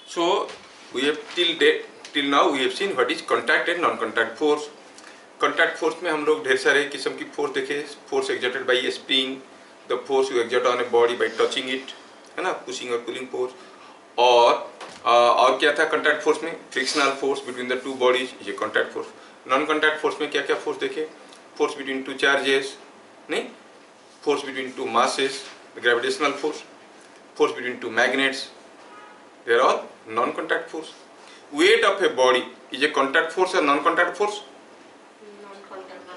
So we have till now we have seen what is contact and non-contact force. Contact force में हम लोग ढेर सारे किस्म की फोर्स देखे. Force exerted by a spring, the force you exert on a body by touching it, है ना, pushing और pulling force. और क्या था contact force में? Frictional force between the two bodies, ये contact force. Non-contact force में क्या क्या force देखे? Force between two charges, नहीं? Force between two masses, the gravitational force. Force between two magnets, they are all non-contact force. Weight of a body is a contact force or non-contact force?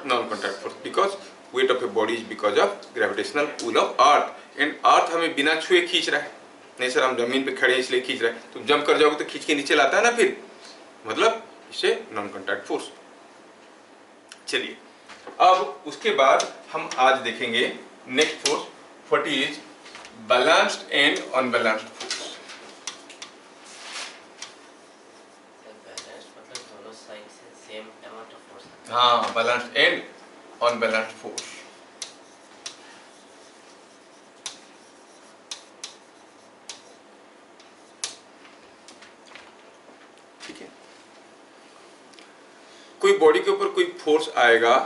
Non-contact force, because weight of a body is because of gravitational pull of earth, and earth हमें बिना छुए खींच रहा है. नहीं sir हम जमीन पे खड़े हैं इसलिए खींच रहा है, तुम जंप कर जाओगे तो खींच के नीचे लाता है ना, फिर मतलब इसे non-contact force. चलिए अब उसके बाद हम आज देखेंगे next force, what is balanced and unbalanced force. दोनों साइड से सेम अमाउंट ऑफ फोर्स. हाँ, बैलेंस्ड एंड अनबैलेंस्ड फोर्स. ठीक है, कोई बॉडी के ऊपर कोई फोर्स आएगा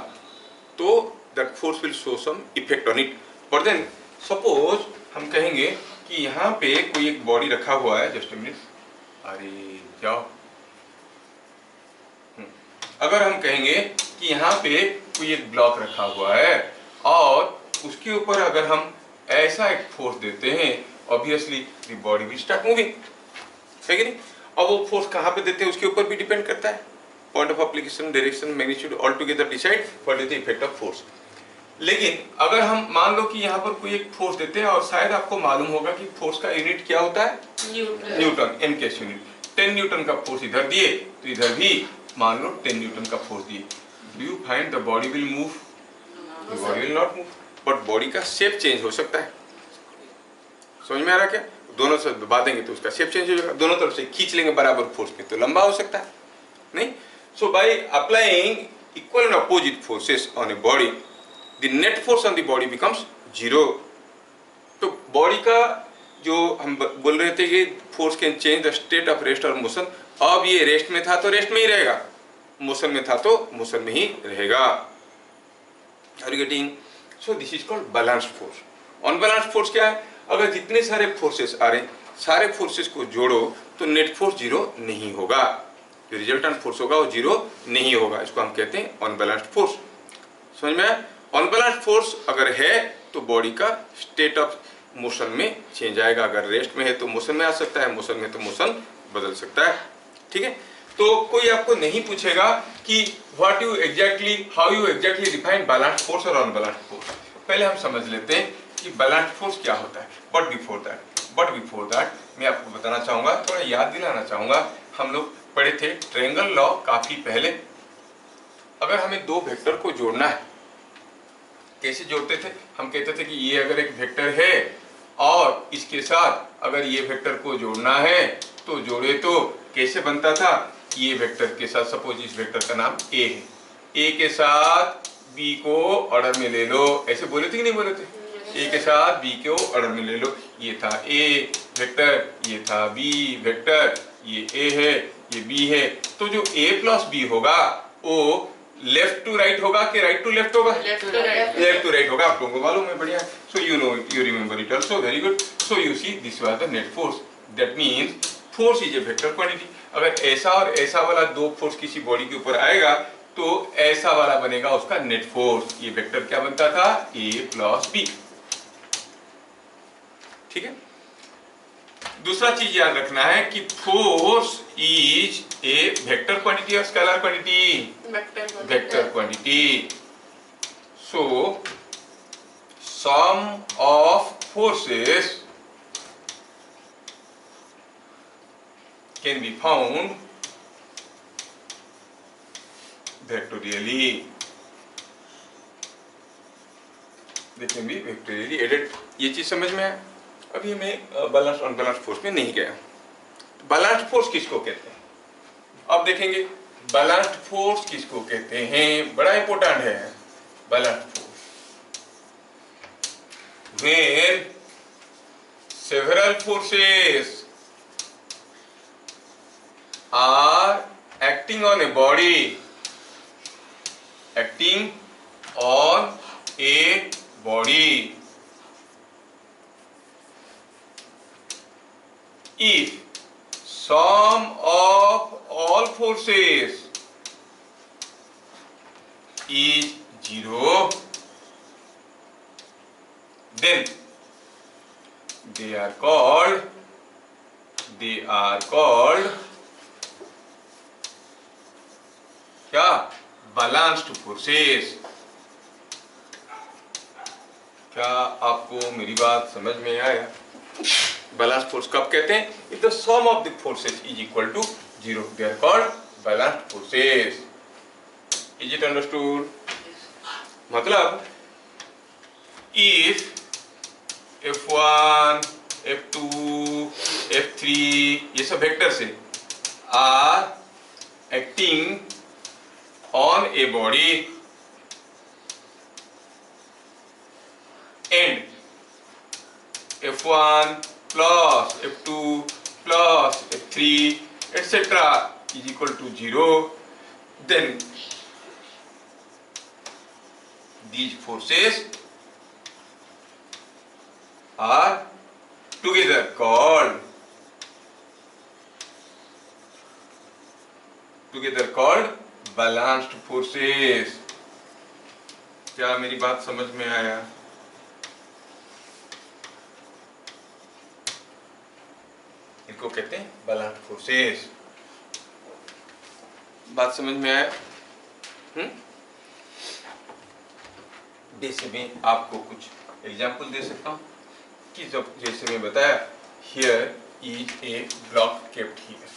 तो that force will show some effect on it. But then suppose हम कहेंगे कि यहाँ पे कोई एक बॉडी रखा हुआ है, जस्ट अ मिनट, अरे जाओ. अगर हम कहेंगे कि यहाँ पे कोई एक ब्लॉक रखा हुआ है और उसके ऊपर अगर हम ऐसा एक फोर्स देते हैं, obviously the body will start moving, है कि नहीं. अब वो फोर्स कहाँ पे देते हैं उसके ऊपर भी डिपेंड करता है. Point of application, direction, magnitude all together decide what is the effect of force. लेकिन अगर हम मान लो कि यहाँ पर कोई एक फोर्स देते हैं, और शायद आपको मालूम होगा कि फोर्स का यूनिट क्या होता है, न्यूटन, एमकेएस यूनिट. 10 न्यूटन का फोर्स इधर दिए तो इधर भी मान लो 10 न्यूटन का फोर्स दिए. Do you find the body will move? The body will not move, but body का शेप चेंज हो सकता है. समझ में आ रहा क्या? दोनों से दबा देंगे तो उसका शेप चेंज हो जाएगा, दोनों तरफ से खींच लेंगे बराबर फोर्स में तो लंबा हो सकता है, नहीं. So by applying equal and opposite forces on a body, the net force on the body becomes zero. तो बॉडी का जो हम बोल रहे थे कि force can change the state of rest और मोशन, अब ये रेस्ट में था तो रेस्ट में ही रहेगा, मोशन में था तो मोशन में ही रहेगा. Are you getting? So this is called balanced force. Unbalanced force क्या है? अगर जितने सारे फोर्सेस आ रहे हैं, सारे फोर्सेस को जोड़ो तो नेट फोर्स जीरो नहीं होगा, जो रिजल्टेंट फोर्स होगा वो जीरो नहीं होगा. इसको हम कहते हैं अनबैलेंस्ड फोर्स. समझ में आया? अनबैलेंस्ड फोर्स अगर है तो बॉडी का स्टेट ऑफ मोशन में चेंज आएगा. अगर रेस्ट में है तो मोशन में आ सकता है, मोशन में तो मोशन बदल सकता है. ठीक है, तो कोई आपको नहीं पूछेगा कि what you exactly, how you exactly define balanced force और अनबैलेंस्ड फोर्स. पहले हम समझ लेते हैं कि बैलेंस्ड फोर्स क्या होता है. बट बिफोर दैट मैं आपको बताना चाहूंगा, थोड़ा याद दिलाना चाहूंगा, हम लोग पढ़े थे ट्रायंगल लॉ काफी पहले. अगर हमें दो वेक्टर को जोड़ना है, कैसे जोड़ते थे? हम कहते थे कि ये अगर एक वेक्टर है और इसके साथ अगर ये वेक्टर को जोड़ना है तो जोड़े, तो कैसे बनता था? ये वेक्टर के साथ, सपोज इस वेक्टर का नाम ए है, ए के साथ बी को ऑर्डर में ले लो, ऐसे बोले थे कि नहीं बोले थे? ए के साथ बी को ऑर्डर में ले लो. ये था ए वेक्टर, ये था बी वेक्टर, ये ए है, ये बी है. तो जो ए प्लस बी होगा वो लेफ्ट टू राइट होगा कि राइट टू लेफ्ट होगा? लेफ्ट टू राइट होगा. आप लोगों को मालूम है, बढ़िया. So you know, you remember it also, very good. So you see this was the net force. That means force is a vector quantity. अगर ऐसा और ऐसा वाला दो फोर्स किसी बॉडी के ऊपर आएगा तो ऐसा वाला बनेगा उसका नेट फोर्स. ये वेक्टर क्या बनता था? A plus B. ठीक है. दूसरा चीज याद रखना है कि force is a vector quantity और scalar quantity? Vector quantity. So sum of forces can be found vectorially. They can be vectorially added. ये चीज समझ में आया? अभी मैं बैलेंस अनबैलेंस्ड फोर्स में नहीं गया. बैलेंस्ड फोर्स किसको कहते हैं अब देखेंगे. बैलेंस्ड फोर्स किसको कहते हैं? बड़ा इंपॉर्टेंट है balanced force. When several forces are acting on a body, acting on a body. If sum of all forces is 0, then they are called क्या, बैलेंस्ड फोर्सेस। क्या आपको मेरी बात समझ में आया? बैलेंस्ड फोर्स कब कहते हैं? If the sum of the forces is equal to 0, they are called balanced forces. Is it understood? मतलब इफ F1, F2, F3 ये सब वेक्टर्स है are acting on a body and F1 plus F2 plus F3 etc. is equal to 0, then these forces are together called balanced forces। क्या मेरी बात समझ में आया? इनको कहते हैं बैलेंस्ड फोर्सेस। बात समझ में आया? जैसे मैं आपको कुछ एग्जाम्पल दे सकता हूँ कि जब जैसे मैं बताया, here is a block kept here.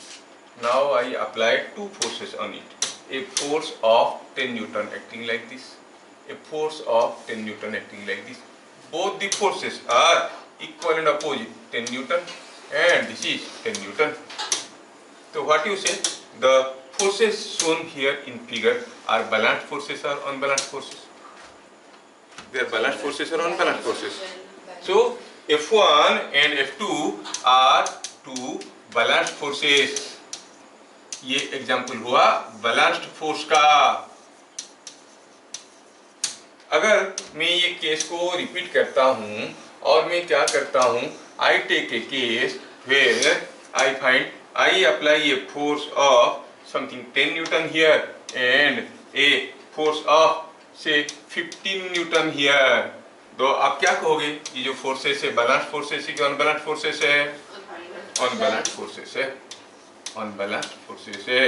Now I applied two forces on it. A force of 10 Newton acting like this. A force of 10 Newton acting like this. Both the forces are equal and opposite. 10 Newton and this is 10 Newton. So what you say? The forces shown here in figure are balanced forces or unbalanced forces? They are balanced forces or unbalanced forces. So F1 and F2 are two balanced forces. ये example हुआ balanced force का। अगर मैं ये case को repeat करता हूँ और मैं क्या करता हूँ, I take a case where I find I apply a force of something 10 Newton here and a force of say 15 Newton here, तो आप क्या कहोगे? ये जो फोर्सेस है बैलेंस्ड फोर्सेस है कि अनबैलेंस्ड फोर्सेस है? अनबैलेंस्ड फोर्सेस है, अनबैलेंस्ड फोर्सेस है।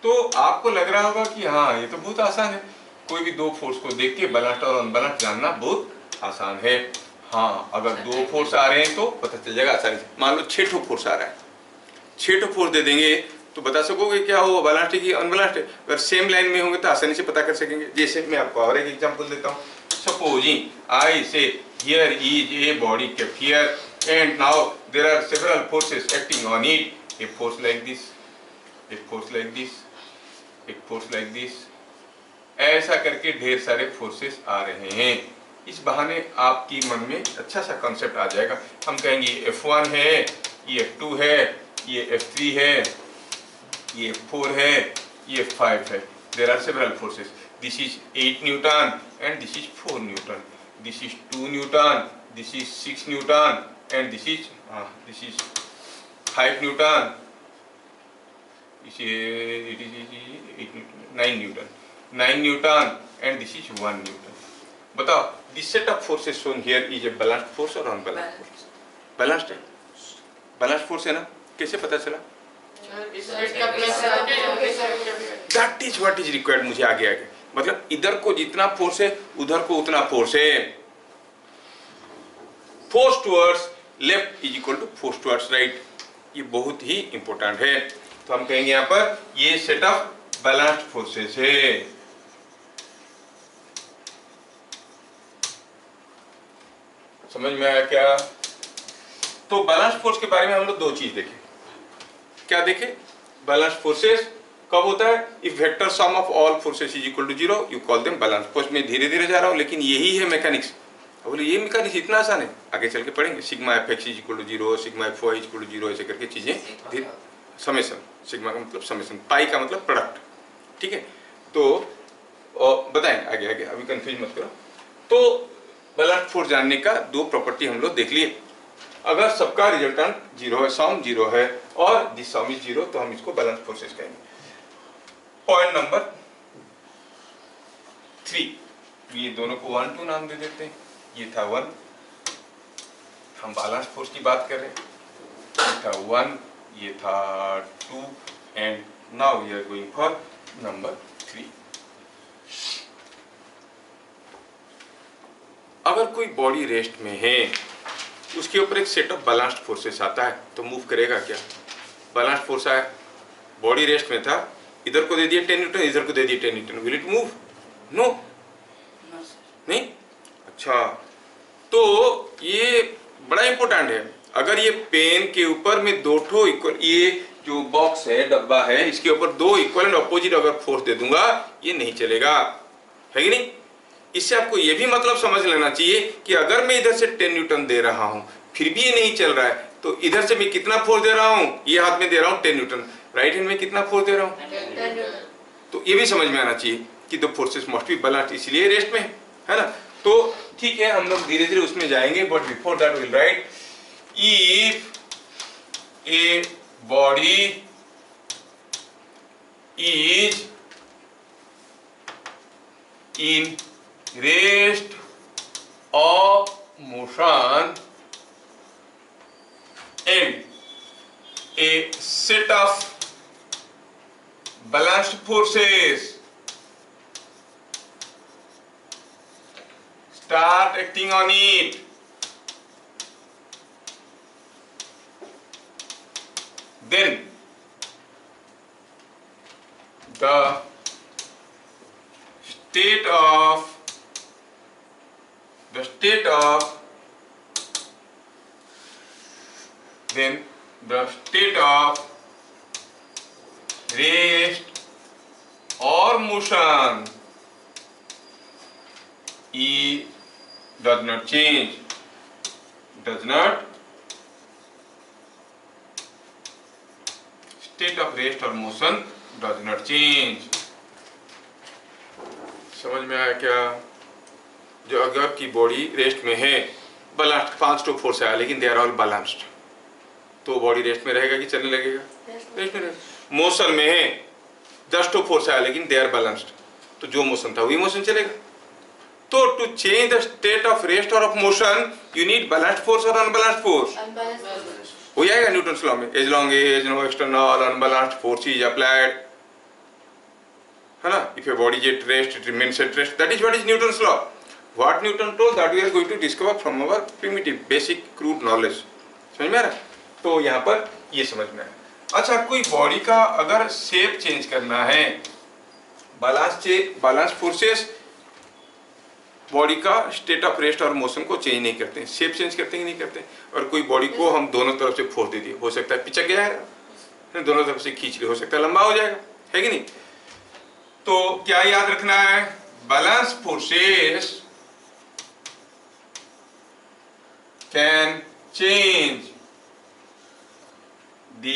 तो आपको लग रहा होगा कि हाँ ये तो बहुत आसान है, कोई भी दो फोर्स को देख के बैलेंस्ड और अनबैलेंस्ड जानना बहुत आसान है। हाँ, अगर दो फोर्स आ रहे हैं तो पता चल जाएगा आसानी से। मान लो 6 ठो फोर्स आ रहा है, 6 ठो फोर्स दे देंगे तो बता सकोगे क्या हो बैलेंस्ड है कि अनबैलेंस्ड है? अगर सेम लाइन में होंगे तो आसानी से पता कर सकेंगे। जैसे मैं आपको और एक एग्जांपल देता हूँ। Supposing I say here is a body kept here and now there are several forces acting on it. A force like this, a force like this, एक फोर्स लाइक दिस, ऐसा करके ढेर सारे फोर्सेस आ रहे हैं। इस बहाने आपकी मन में अच्छा सा कॉन्सेप्ट आ जाएगा। हम कहेंगे F1 है, ये F2 है, ये F3 है, ये 4 है, ये 5 है। There are several forces. This is 8 newton and this is 4 newton, this is 2 newton, this is 6 newton and this is 5 newton, it is 9 newton, 9 newton and this is 1 newton. बताओ, this set of forces shown here is a balanced force or unbalanced force? Balanced है, balanced force है ना? कैसे पता चला? That is what is required। मुझे आगे आगे मतलब इधर को जितना फोर्स है उधर को उतना फोर्स है। Force towards left is equal to force towards right. ये बहुत ही इंपॉर्टेंट है। तो हम कहेंगे यहाँ पर ये सेट ऑफ बैलेंस्ड फोर्सेस है। समझ में आया क्या? तो बैलेंस्ड फोर्स के बारे में हम लोग दो चीज देखें। क्या देखें? बैलेंस्ड फोर्सेस कब होता है? If vector sum of all forces is equal to 0 you call them balanced force. मैं धीरे धीरे जा रहा हूं लेकिन यही है मैकेनिक्स। बोले ये मैकेनिक्स इतना आसान है, आगे चल के पढ़ेंगे। Sigma F X is equal to 0, sigma F Y is equal to 0, ऐसे करके चीजें समेशन, सिग्मा का मतलब समेशन, पाई का मतलब प्रोडक्ट, ठीक है। तो बताएं आगे आगे, अभी कंफ्यूज मत करो। तो बैलेंस फोर्स जानने का दो प्रॉपर्टी हम लोग देख लिए। अगर सबका रिजल्टेंट 0 है, सम 0 है और दिस सम इज 0, तो हम इसको बैलेंस फोर्सेस कहेंगे। पॉइंट नंबर 3, ये दोनों को 1 2 नाम दे देते हैं। ये था 1, हम बैलेंस फोर्स की बात कर रहे हैं, ये था 1, ये था 2, and now we are going for number 3। अगर कोई बॉडी रेस्ट में है, उसके ऊपर एक सेट ऑफ बैलेंस्ड फोर्सेस आता है, तो मूव करेगा क्या? बैलेंस्ड फोर्स आया, बॉडी रेस्ट में था, इधर को दे दिया 10 न्यूटन, इधर को दे दिया 10 newton, will it move? No, नहीं। अच्छा, तो ये बड़ा इंपॉर्टेंट है। अगर ये पेन के ऊपर में दो ठो इक्वल, ये जो बॉक्स है, डब्बा है, इसके ऊपर दो इक्वल एंड अपोजिट अगर फोर्स दे दूंगा, ये नहीं चलेगा, है कि नहीं? इससे आपको ये भी मतलब समझ लेना चाहिए कि अगर मैं इधर से 10 न्यूटन दे रहा हूं, फिर भी ये नहीं चल रहा है, तो इधर से मैं कितना फोर्स दे रहा हूं? ये हाथ में दे रहा हूं 10 न्यूटन, राइट हैंड में कितना फोर्स दे रहा हूं? तो ये भी समझ में आना चाहिए कि the forces must be balanced, इसलिए रेस्ट में है ना। तो ठीक है, हम लोग धीरे धीरे उसमें जाएंगे, but before that will write if a body is in rest of motion and a set of balanced forces start acting on it, then the state of rest or motion E does not change, state of rest or motion does not change। समझ में आया क्या? जो अगर की body rest में है, balanced, 5 to force आया, लेकिन दे आर ऑल बैलेंस्ड, तो बॉडी रेस्ट में रहेगा कि चलने लगेगा? रेस्ट में रहेगा। मोशन में है, 10 टू फोर्स आया, लेकिन दे आर बैलेंस्ड, तो जो मोशन था वही मोशन चलेगा। तो to change the state of rest और of motion, you need balanced force और अनबैलेंस्ड फोर्स। हो जाएगा न्यूटन्स लॉ में, as long as no external unbalanced force is applied, है ना। If a body is at rest, it remains at rest. That is what is Newton's law. What Newton told, that we are going to discover from our primitive, basic, crude knowledge. समझ में आ रहा है? तो यहाँ पर ये समझ में आया। अच्छा, कोई बॉडी का अगर शेप चेंज करना है, बैलेंस फोर्सेस बॉडी का स्टेट ऑफ रेस्ट और मोशन को चेंज नहीं करते हैं, शेप चेंज करते हैं कि नहीं करते हैं। और कोई बॉडी को हम दोनों तरफ से फोर्स दे दिए, हो सकता है पिचक गया है, दोनों तरफ से खींच लिया, हो सकता है लंबा हो जाएगा, है कि नहीं? तो क्या याद रखना है? Balance forces can change the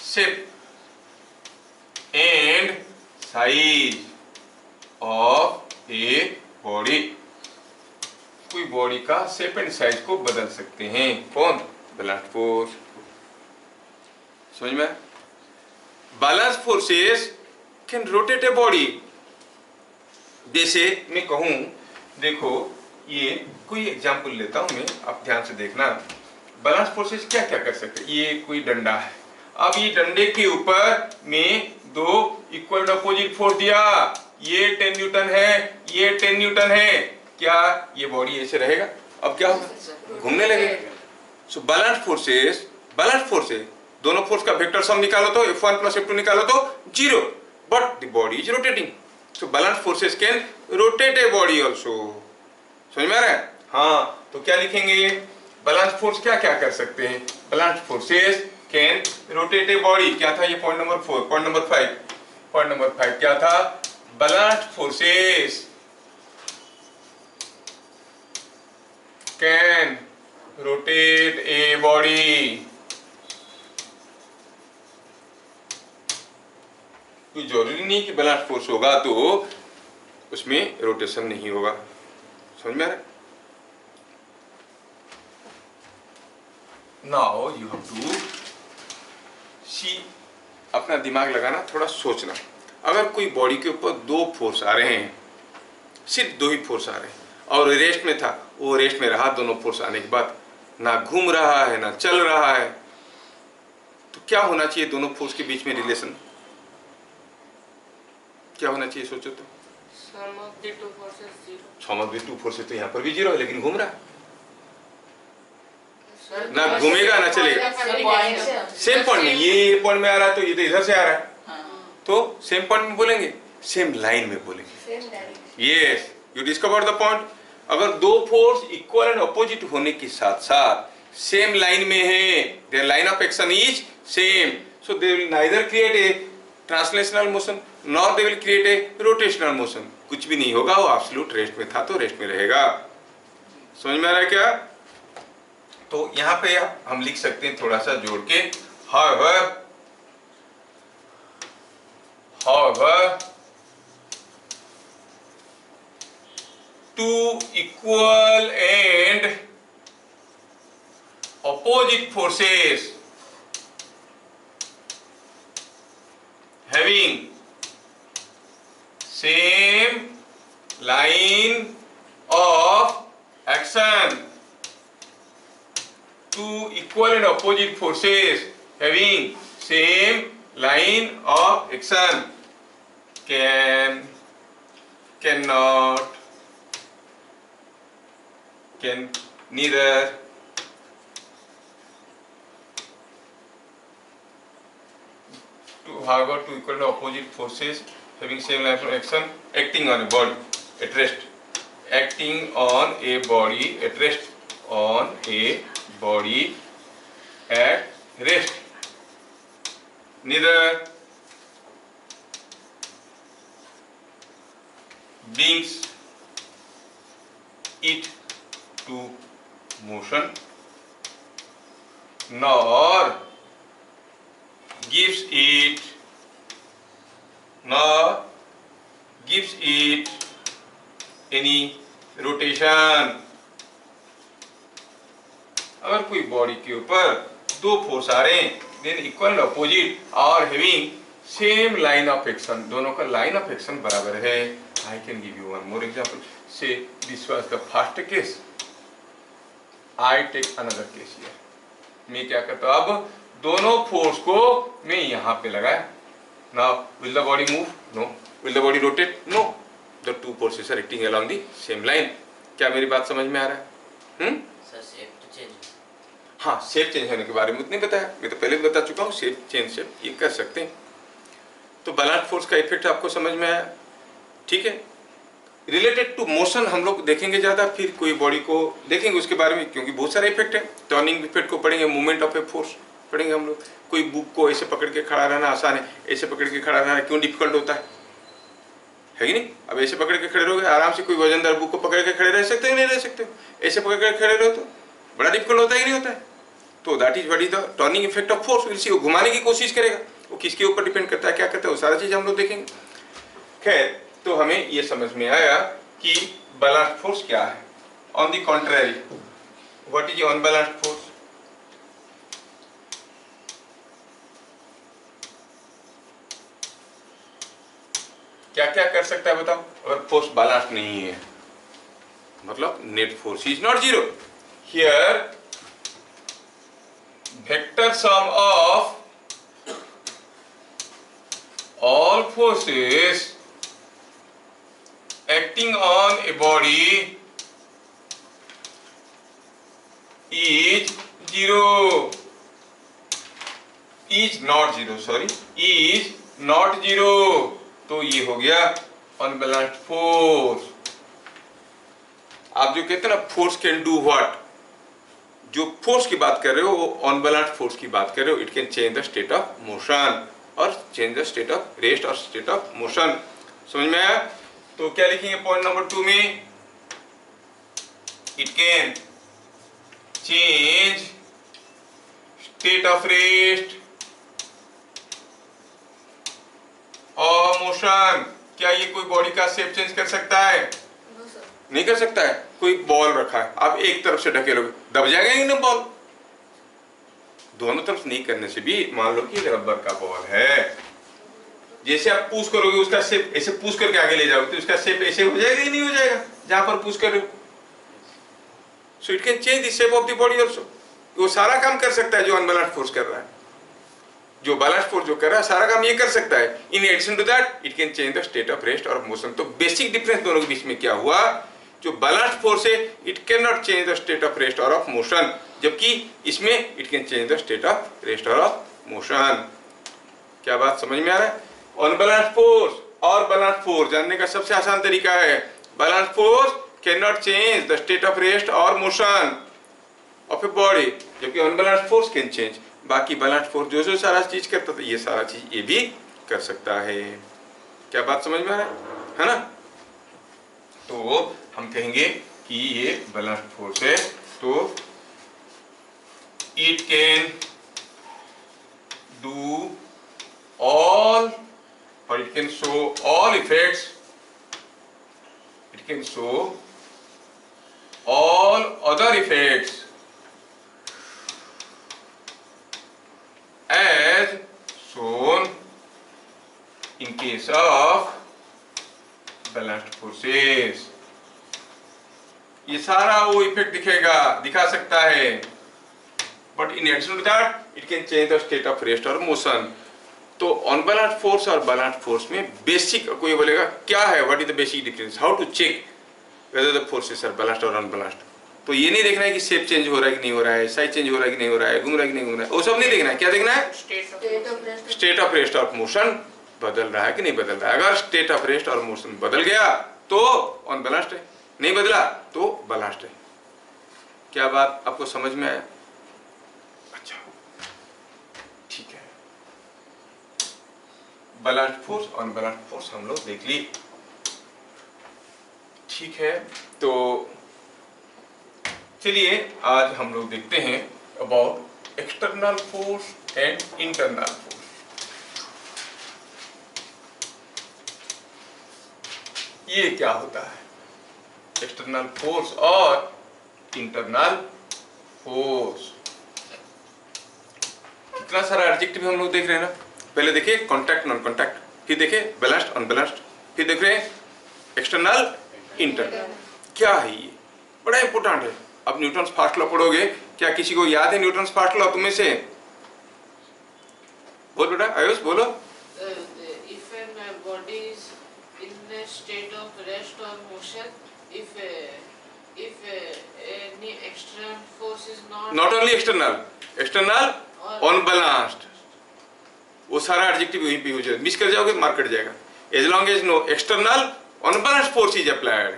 shape and size of a body. कोई बॉडी का शेप एंड साइज को बदल सकते हैं, कौन? Balance force. समझ में? Balance forces can rotate a body. जैसे मैं कहूं, देखो ये कोई एग्जांपल लेता हूं मैं, आप ध्यान से देखना। बैलेंस फोर्सेस क्या क्या कर सकते हैं? ये कोई डंडा है, अब ये डंडे के ऊपर में दो इक्वल अपोजिट फोर्स दिया, ये 10 न्यूटन है, ये 10 न्यूटन है, क्या ये बॉडी ऐसे रहेगा? अब क्या होगा? घूमने लगेगा। सो बैलेंस फोर्सेस दोनों फोर्स का वेक्टर सम निकालो तो F1 + F2 निकालो तो 0, but the body is rotating, so balanced forces can rotate a body also। समझ में आ रहा है? हाँ, तो क्या लिखेंगे? बैलेंस फोर्स क्या क्या कर सकते हैं? Balance forces can rotate a body. क्या था ये? Point number 4। पॉइंट नंबर 5 क्या था? Balance forces can rotate a body. कोई जरूरी नहीं कि बैलेंस फोर्स होगा तो उसमें रोटेशन नहीं होगा। समझ में आ रहा है? नाउ यू हैव टू सी, अपना दिमाग लगाना, थोड़ा सोचना। अगर कोई बॉडी के ऊपर दो फोर्स आ रहे हैं, सिर्फ दो ही फोर्स आ रहे हैं, और रेस्ट में था, वो रेस्ट में रहा, दोनों फोर्स आने के बाद ना घूम रहा है ना चल रहा है, तो क्या होना चाहिए दोनों फोर्स के बीच में रिलेशन? क्या होना चाहिए सोचो तो? Sum of the two forces zero. Sum of the two forces तो यहाँ पर भी जीरो है, लेकिन घूम रहा है, Sir, ना घूमेगा ना चलेगा। सेम पॉइंट में, ये पॉइंट में आ रहा है तो ये तो इधर से आ रहा है, तो सेम पॉइंट में बोलेंगे, सेम लाइन में बोलेंगे। Yes, you discover the point. अगर दो फोर्स इक्वल एंड अपोजिट होने के साथ साथ सेम लाइन में है, their line of action is same, so they will neither create a translational motion nor they will create a rotational motion. कुछ भी नहीं होगा, वो एब्सोल्यूट रेस्ट में था तो रेस्ट में रहेगा। समझ में आ रहा है क्या? तो यहाँ पे हम लिख सकते हैं थोड़ा सा जोड़ के, however two equal and opposite forces having same line of action, two equal and opposite forces having same line of action cannot, can neither however two equal and opposite forces having same line of action acting on a body at rest, acting on a body at rest, on a body at rest, neither brings it to motion nor gives it any rotation। अगर कोई body के ऊपर दो force आ रहे हैं, then equal opposite और having same line of action, दोनों का लाइन ऑफ एक्शन बराबर है। I can give you one more example, say this was the first case, I take another case here. मैं क्या करता हूं, अब दोनों फोर्स को मैं यहाँ पे लगाया। Now will the body move? No. Will the body rotate? No. The two forces are acting along the same line. क्या मेरी बात समझ में आ रहा है? Sir, shape to change. हाँ, शेप चेंज होने के बारे में नहीं बताया, मैं तो पहले भी बता चुका हूँ। शेप चेंज शेप ये कर सकते हैं। तो बैलेंस फोर्स का इफेक्ट आपको समझ में आया, ठीक है। रिलेटेड टू मोशन हम लोग देखेंगे ज़्यादा, फिर कोई बॉडी को देखेंगे उसके बारे में, क्योंकि बहुत सारे इफेक्ट है। टर्निंग इफेक्ट को पढ़ेंगे, मूवमेंट ऑफ ए फोर्स पढ़ेंगे हम लोग। कोई बुक को ऐसे पकड़ के खड़ा रहना आसान है, ऐसे पकड़ के खड़ा रहना क्यों डिफिकल्ट होता है कि नहीं? अब ऐसे पकड़ के खड़े रहोगे, आराम से कोई वजनदार बुक को पकड़ के खड़े रह सकते हो, नहीं रह सकते हो? ऐसे पकड़ के खड़े रहो तो बड़ा डिफिकल्ट होता है कि नहीं होता है? तो that is what is the turning effect of force. Will see, वो घुमाने की कोशिश करेगा, वो किसके ऊपर डिपेंड करता है, क्या करता है, वो सारा चीज हम लोग देखेंगे। खैर, तो हमें ये समझ में आया कि बैलेंस फोर्स क्या है। On the contrary, what is unbalanced force? क्या क्या कर सकता है बताओ? अगर फोर्स बैलेंस्ड नहीं है, मतलब net force is not zero. Here vector sum of all forces acting on a body is not zero। तो ये हो गया अनबैलेंस्ड फोर्स। आप जो कहते हैं ना फोर्स कैन डू व्हाट, जो फोर्स की बात कर रहे हो वो अनबैलेंस्ड फोर्स की बात कर रहे हो। It can change the state of motion और change the state of rest और स्टेट ऑफ मोशन। समझ में आया? तो क्या लिखेंगे पॉइंट नंबर 2 में? It can change state of rest और मोशन। क्या ये कोई बॉडी का शेप चेंज कर सकता है? No sir. नहीं कर सकता है। कोई बॉल रखा है, आप एक तरफ से ढकेलोगे, दब जाएगा ही ना बॉल। दोनों तरफ नहीं करने से भी, मान लो कि रबर का बॉल है, जैसे आप पुश करोगे उसका शेप ऐसे पुश करके आगे ले जाओगे तो उसका शेप ऐसे हो जाएगा ही नहीं हो जाएगा जहां पर पुश कर रहे हो। So it can change the shape of the body also. वो सारा काम कर सकता है जो अनबैलेंस्ड फोर्स कर रहा है। जो बैलेंस्ड फोर्स जो कर रहा है सारा काम ये कर सकता है। In addition to that it can change the state of rest और मोशन। तो बेसिक डिफरेंस दोनों के बीच में क्या हुआ? जो बैलेंस्ड फोर्स है it can not change the state of rest और ऑफ मोशन, जबकि इसमें it can change the state of rest और ऑफ मोशन। क्या बात समझ में आ रहा है? अनबैलेंस्ड फोर्स और बैलेंस्ड फोर्स जानने का सबसे आसान तरीका है, balanced force can not change the state of rest और मोशन ऑफ ए बॉडी, जबकि अनबैलेंस्ड फोर्स कैन चेंज। बाकी बैलेंस्ड फोर्स जो सारा चीज करता था ये सारा चीज ये भी कर सकता है। क्या बात समझ में आ रहा है ना? तो हम कहेंगे कि ये बैलेंस्ड फोर्स है, तो it can do all or it can show all effects, it can show all other effects as shown in case of balanced forces। ये सारा वो इफेक्ट दिखा सकता है, but in addition to that it can change the state of rest और motion. तो unbalanced force और balanced force में बेसिक, कोई बोलेगा क्या है, what is the basic difference, how to check whether the forces are balanced और unbalanced. तो ये नहीं देखना है कि शेप चेंज हो रहा है कि नहीं हो रहा है, साइज चेंज हो रहा है कि नहीं हो रहा है, घूम रहा है कि नहीं घूम रहा है, वो सब नहीं देखना है। क्या देखना है? स्टेट ऑफ रेस्ट और मोशन बदल रहा है कि नहीं बदल रहा है। अगर स्टेट ऑफ रेस्ट और मोशन बदल गया तो अनबैलेंस्ड है, नहीं बदला तो बैलेंस्ड है। क्या बात आपको समझ में आया? अच्छा ठीक है, बैलेंस्ड फोर्स और अनबैलेंस्ड फोर्स हम लोग देख ली। ठीक है, तो चलिए आज हम लोग देखते हैं about external force and internal force. ये क्या होता है? एक्सटर्नल फोर्स और इंटरनल फोर्स। कितना सारा एडजेक्टिव हम लोग देख रहे हैं ना। पहले देखिए कॉन्टैक्ट नॉन कॉन्टैक्ट, फिर देखिए बैलेंस्ड अनबैलेंस्ड, फिर देख रहे हैं एक्सटर्नल इंटरनल। क्या है ये? बड़ा इंपॉर्टेंट है। अब न्यूटन्स फर्स्ट लॉ पढ़ोगे, क्या किसी को याद है न्यूटन्स फर्स्ट लॉ तुम्हें से? बोल बेटा, आयुष बोलो। If a body is in a state of rest or motion, if any external force is not only external, external unbalanced, वो सारा एडजेक्टिव वहीं पे यूज है। मिस कर जाओगे मार्क कट जाएगा। As long as no external unbalanced force is applied,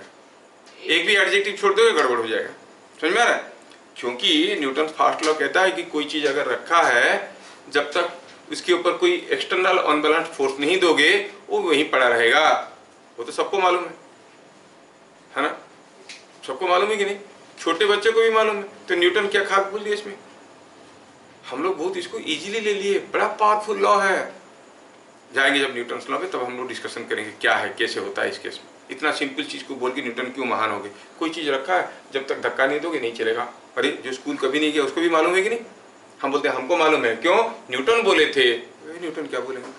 एक भी एडजेक्टिव छोड़ दोगे गड़बड़ हो जाएगा। समझ में आ रहा है? क्योंकि न्यूटन फर्स्ट लॉ कहता है कि कोई चीज अगर रखा है, जब तक उसके ऊपर कोई एक्सटर्नल अनबैलेंस्ड फोर्स नहीं दोगे वो वहीं पड़ा रहेगा। वो तो सबको मालूम है ना? सबको मालूम है कि नहीं? छोटे बच्चे को भी मालूम है। तो न्यूटन क्या खाक बोल दिया इसमें? हम लोग बहुत इसको इजीली ले लिए, बड़ा पावरफुल लॉ है। जाएंगे जब न्यूटन लॉ पे तब हम लोग डिस्कशन करेंगे क्या है, कैसे होता है इस केस में। इतना सिंपल चीज को बोल के न्यूटन क्यों महान हो गए। कोई चीज रखा है, जब तक धक्का नहीं दोगे नहीं चलेगा। अरे जो स्कूल कभी नहीं गया उसको भी मालूम है कि नहीं? हम बोलते हैं हमको मालूम है, क्यों? न्यूटन बोले थे। न्यूटन क्या बोलेंगे,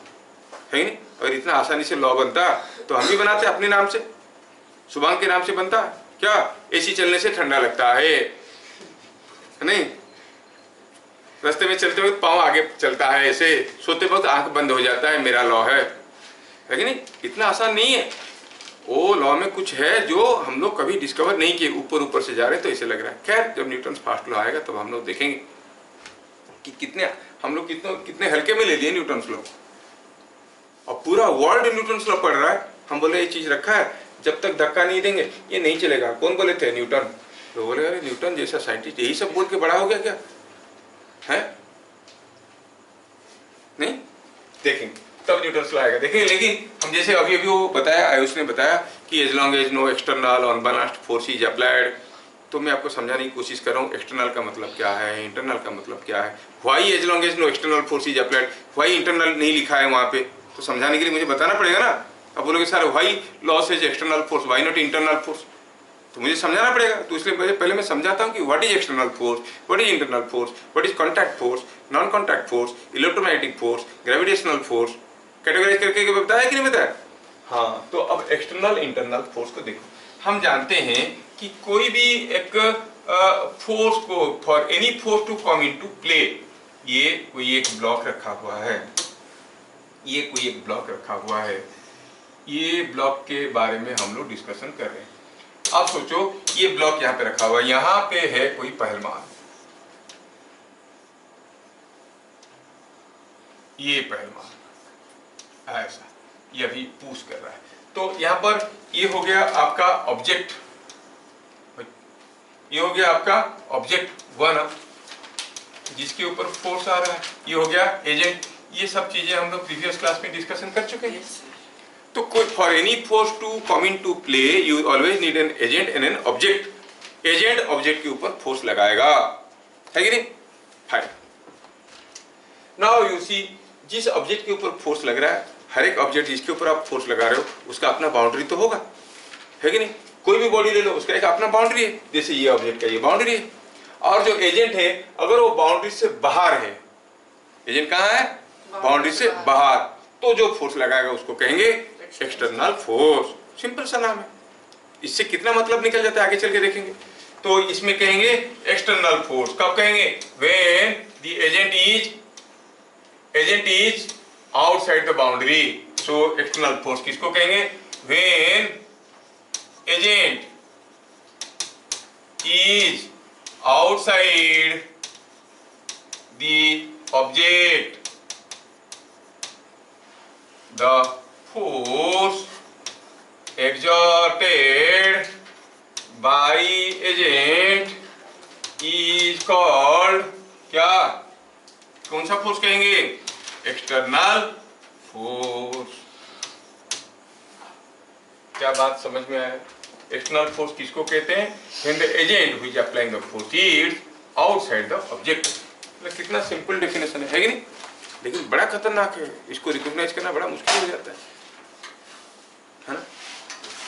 है नहीं? अगर इतना आसानी से लॉ बनता तो हम भी बनाते अपने नाम से, शुभांग के नाम से बनता। क्या एसी चलने से ठंडा लगता है नहीं? रास्ते में चलते वक्त पाँव आगे चलता है, ऐसे सोते वक्त आंख बंद हो जाता है, मेरा लॉ है कि नहीं? इतना आसान नहीं है। वो लॉ में कुछ है जो हम लोग कभी डिस्कवर नहीं किए, ऊपर ऊपर से जा रहे तो ऐसे लग रहा है। खैर जब न्यूटन फर्स्ट लॉ आएगा तब हम लोग देखेंगे कि कितने हम लोग कितने हल्के में ले लिए न्यूटन लॉ। और पूरा वर्ल्ड न्यूटन लॉ पढ़ रहा है। हम बोले ये चीज रखा है, जब तक धक्का नहीं देंगे ये नहीं चलेगा। कौन बोले थे? न्यूटन। तो बोले अरे न्यूटन जैसा साइंटिस्ट यही सब बोल के बड़ा हो गया क्या है? नहीं देखेंगे तब न्यूटन लॉ आएगा, देखेंगे। लेकिन हम जैसे अभी वो बताया, आयुष ने बताया कि as long as no external unbalanced force is applied, तो मैं आपको समझाने की कोशिश कर रहा हूँ एक्सटर्नल का मतलब क्या है, इंटरनल का मतलब क्या है, why as long as no external force is applied, why internal नहीं लिखा है वहाँ पे, तो समझाने के लिए मुझे बताना पड़ेगा ना। अब बोलोगे sir why loss as external force, why not internal force, तो मुझे समझाना पड़ेगा। तो इसलिए पहले मैं समझाता हूँ कि what is external force, what is internal force, what is contact force, non contact force, electromagnetic force, gravitational force, categorise करके बताया कि नहीं बताया। हाँ, तो अब एक्सटर्नल इंटरनल फोर्स को देखो। हम जानते हैं कि कोई भी एक फोर्स को, for any force to come into play, ये कोई एक ब्लॉक रखा हुआ है, ये कोई एक ब्लॉक रखा हुआ है, ये ब्लॉक के बारे में हम लोग डिस्कशन कर रहे हैं। अब सोचो ये ब्लॉक यहाँ पे रखा हुआ है, यहाँ पे है कोई पहलवान, ये पहलवान ऐसा, ये अभी पुश कर रहा है, तो यहाँ पर ये हो गया आपका ऑब्जेक्ट, ये हो गया आपका ऑब्जेक्ट वन जिसके ऊपर फोर्स आ रहा है, ये हो गया एजेंट। ये सब चीजें हम लोग प्रीवियस क्लास में डिस्कशन कर चुके हैं। तो कोई for any force to come in to play you always need an agent and an object. Agent object के ऊपर फोर्स लगाएगा, है कि नहीं। फाइन, नाउ यू सी, जिस ऑब्जेक्ट के ऊपर फोर्स लग रहा है, हर एक ऑब्जेक्ट जिसके ऊपर आप फोर्स लगा रहे हो उसका अपना बाउंड्री तो होगा, है कि नहीं। कोई भी बॉडी ले लो, उसका एक अपना बाउंड्री है, जैसे ये ऑब्जेक्ट का ये बाउंड्री है। और जो एजेंट है अगर वो बाउंड्री से बाहर है, एजेंट कहाँ है, बाउंड्री से बाहर, तो जो फोर्स लगाएगा उसको कहेंगे एक्सटर्नल फोर्स। सिंपल सा नाम है, इससे कितना मतलब निकल जाता है आगे चल के देखेंगे। तो इसमें कहेंगे एक्सटर्नल फोर्स, कब कहेंगे, when the agent is outside the boundary. So external force किसको कहेंगे, when agent is outside the object, the force exerted by agent is called क्या, कौन सा फोर्स कहेंगे, एक्सटर्नल फोर्स। क्या बात समझ में आया। एक्सटर्नल फोर्स किसको कहते हैं, when the agent who is applying the force is outside the object। मतलब कितना सिंपल डेफिनेशन है कि नहीं, लेकिन बड़ा खतरनाक है, इसको रिकॉग्नाइज करना बड़ा मुश्किल हो जाता है ना।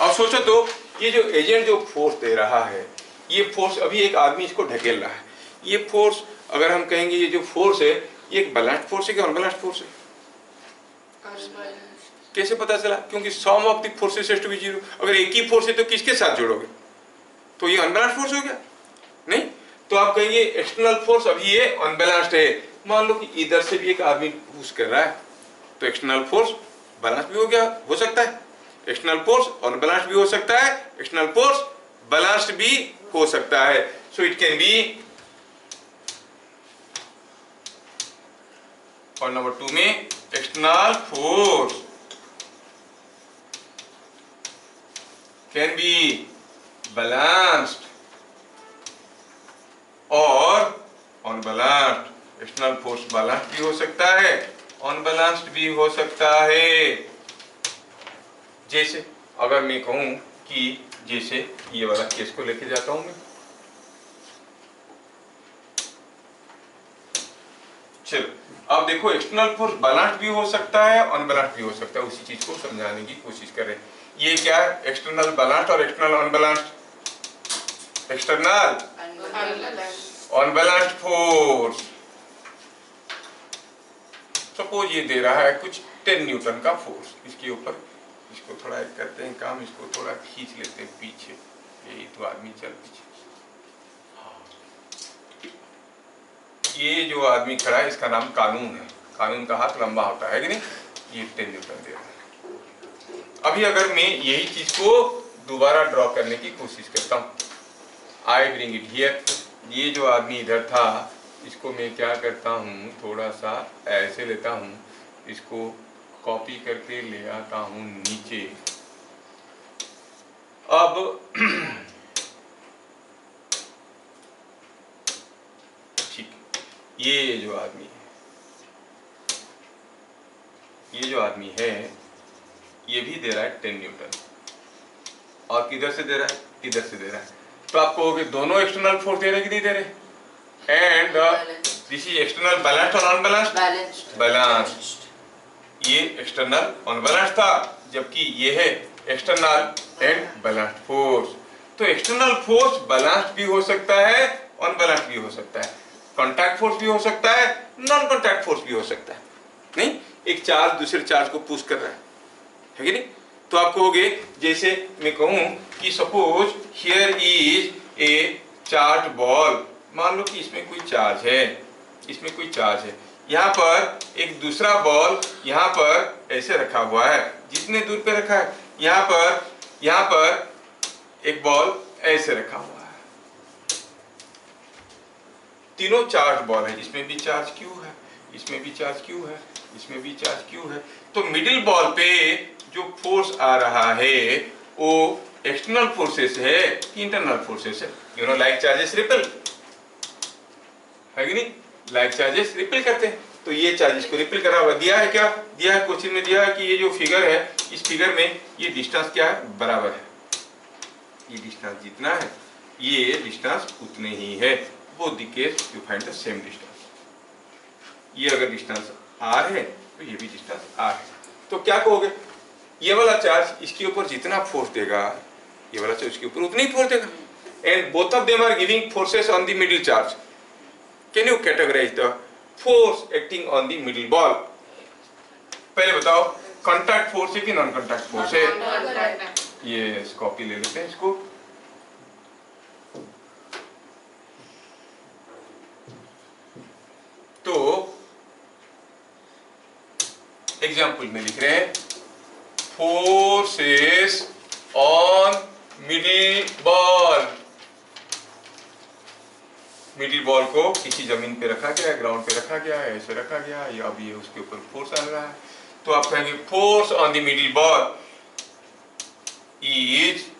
अब सोचो तो ये जो एजेंट जो फोर्स दे रहा है, ये फोर्स अभी एक आदमी इसको ढकेल रहा है, ये फोर्स अगर हम कहेंगे ये जो फोर्स है ये एक बैलेंस्ड फोर्स है कि अनबैलेंस्ड फोर्स है, कैसे पता चला, क्योंकि sum of the forces has to be zero. अगर एक ही फोर्स है तो किसके साथ जोड़ोगे, तो ये अनबैलेंस्ड फोर्स हो गया नहीं। तो आप कहेंगे एक्सटर्नल फोर्स अभी ये अनबैलेंस्ड है। मान लो कि इधर से भी एक आदमी पुश कर रहा है, तो एक्सटर्नल फोर्स बैलेंस भी हो गया, हो सकता है, एक्सटर्नल फोर्स अनबैलेंस्ड भी हो सकता है, एक्सटर्नल फोर्स बैलेंस्ड भी हो सकता है। सो इट कैन बी, और नंबर 2 में external force can be balanced or unbalanced। External force balanced भी हो सकता है, अनबैलेंस्ड भी हो सकता है। जैसे अगर मैं कहूं कि जैसे ये वाला केस को लेके जाता हूं मैं, चलो अब देखो एक्सटर्नल फोर्स बैलेंस्ड भी हो सकता है, अनबैलेंस्ड भी हो सकता है, उसी चीज को समझाने की कोशिश करें। ये क्या है, एक्सटर्नल बैलेंस्ड और external unbalanced. External unbalanced force, suppose ये दे रहा है कुछ 10 न्यूटन का फोर्स इसके ऊपर, इसको थोड़ा एक करते हैं काम, इसको थोड़ा खींच लेते हैं पीछे, यही तो आदमी चल पीछे। ये जो आदमी खड़ा है इसका नाम कानून है, कानून का हाथ लंबा होता है कि नहीं, ये 10 न्यूटन दे रहा है। अभी अगर मैं यही चीज को दोबारा ड्रॉ करने की कोशिश करता हूँ, आई ब्रिंग इट हियर, ये जो आदमी इधर था इसको मैं क्या करता हूँ, थोड़ा सा ऐसे लेता हूँ, इसको कॉपी करके ले आता हूँ नीचे। अब ठीक, ये जो आदमी है, ये जो आदमी है ये भी दे रहा है 10 न्यूटन, और किधर से दे रहा है, इधर से दे रहा है। तो आप कहोगे दोनों एक्सटर्नल फोर्स दे रहे कि नहीं दे रहे, and this is external balanced और अनबैलेंस्ड, बैलेंस्ड। ये एक्सटर्नल अनबैलेंस्ड था, जबकि ये है एक्सटर्नल एंड बैलेंस्ड फोर्स। तो एक्सटर्नल फोर्स बैलेंस्ड भी हो सकता है, अनबैलेंस्ड भी हो सकता है, कॉन्टैक्ट फोर्स भी हो सकता है, नॉन कॉन्टैक्ट फोर्स भी हो सकता है। नहीं, एक चार्ज दूसरे चार्ज को पुश कर रहा है कि नहीं। तो आप कहोगे, जैसे मैं कहूं कि suppose here is A charge ball, मान लो कि इसमें कोई चार्ज है, इसमें कोई चार्ज है, यहाँ पर एक दूसरा बॉल यहाँ पर ऐसे रखा हुआ है, जितने दूर पे रखा है, यहाँ पर एक बॉल ऐसे रखा हुआ है, तीनों चार्ज बॉल है, इसमें भी चार्ज क्यू है, इसमें भी चार्ज क्यू है, इसमें भी चार्ज क्यू है। तो मिडिल बॉल पे जो फोर्स आ रहा है वो एक्सटर्नल फोर्सेस है कि इंटरनल फोर्सेस है। You know like charges repel है कि नहीं, लाइक चार्जेस रिपेल करते हैं। तो ये चार्जेस को रिपेल करा हुआ दिया है, क्या दिया है, क्वेश्चन में दिया है कि ये जो फिगर है, इस फिगर में ये डिस्टेंस क्या है, बराबर है, ये डिस्टेंस जितना है ये डिस्टेंस उतने ही है, both the case you find the same distance. ये अगर डिस्टेंस r है तो ये भी डिस्टेंस r है। तो क्या कहोगे, ये वाला चार्ज इसके ऊपर जितना फोर्स देगा, ये वाला चार्ज इसके ऊपर उतनी फोर्स देगा, and both of them are giving forces on the middle charge. Can you categorise the force acting on the middle ball? पहले बताओ, कॉन्टैक्ट फोर्स है कि नॉन कॉन्टैक्ट फोर्स है? ये कॉपी ले लेते हैं इसको। तो एग्जाम्पल में लिख रहे हैं, forces on middle ball. Middle ball को किसी जमीन पे रखा गया है, ग्राउंड पे रखा गया है, ऐसे रखा गया है, या अभी ये उसके ऊपर फोर्स आ रहा है। तो आप कहेंगे force on the middle ball is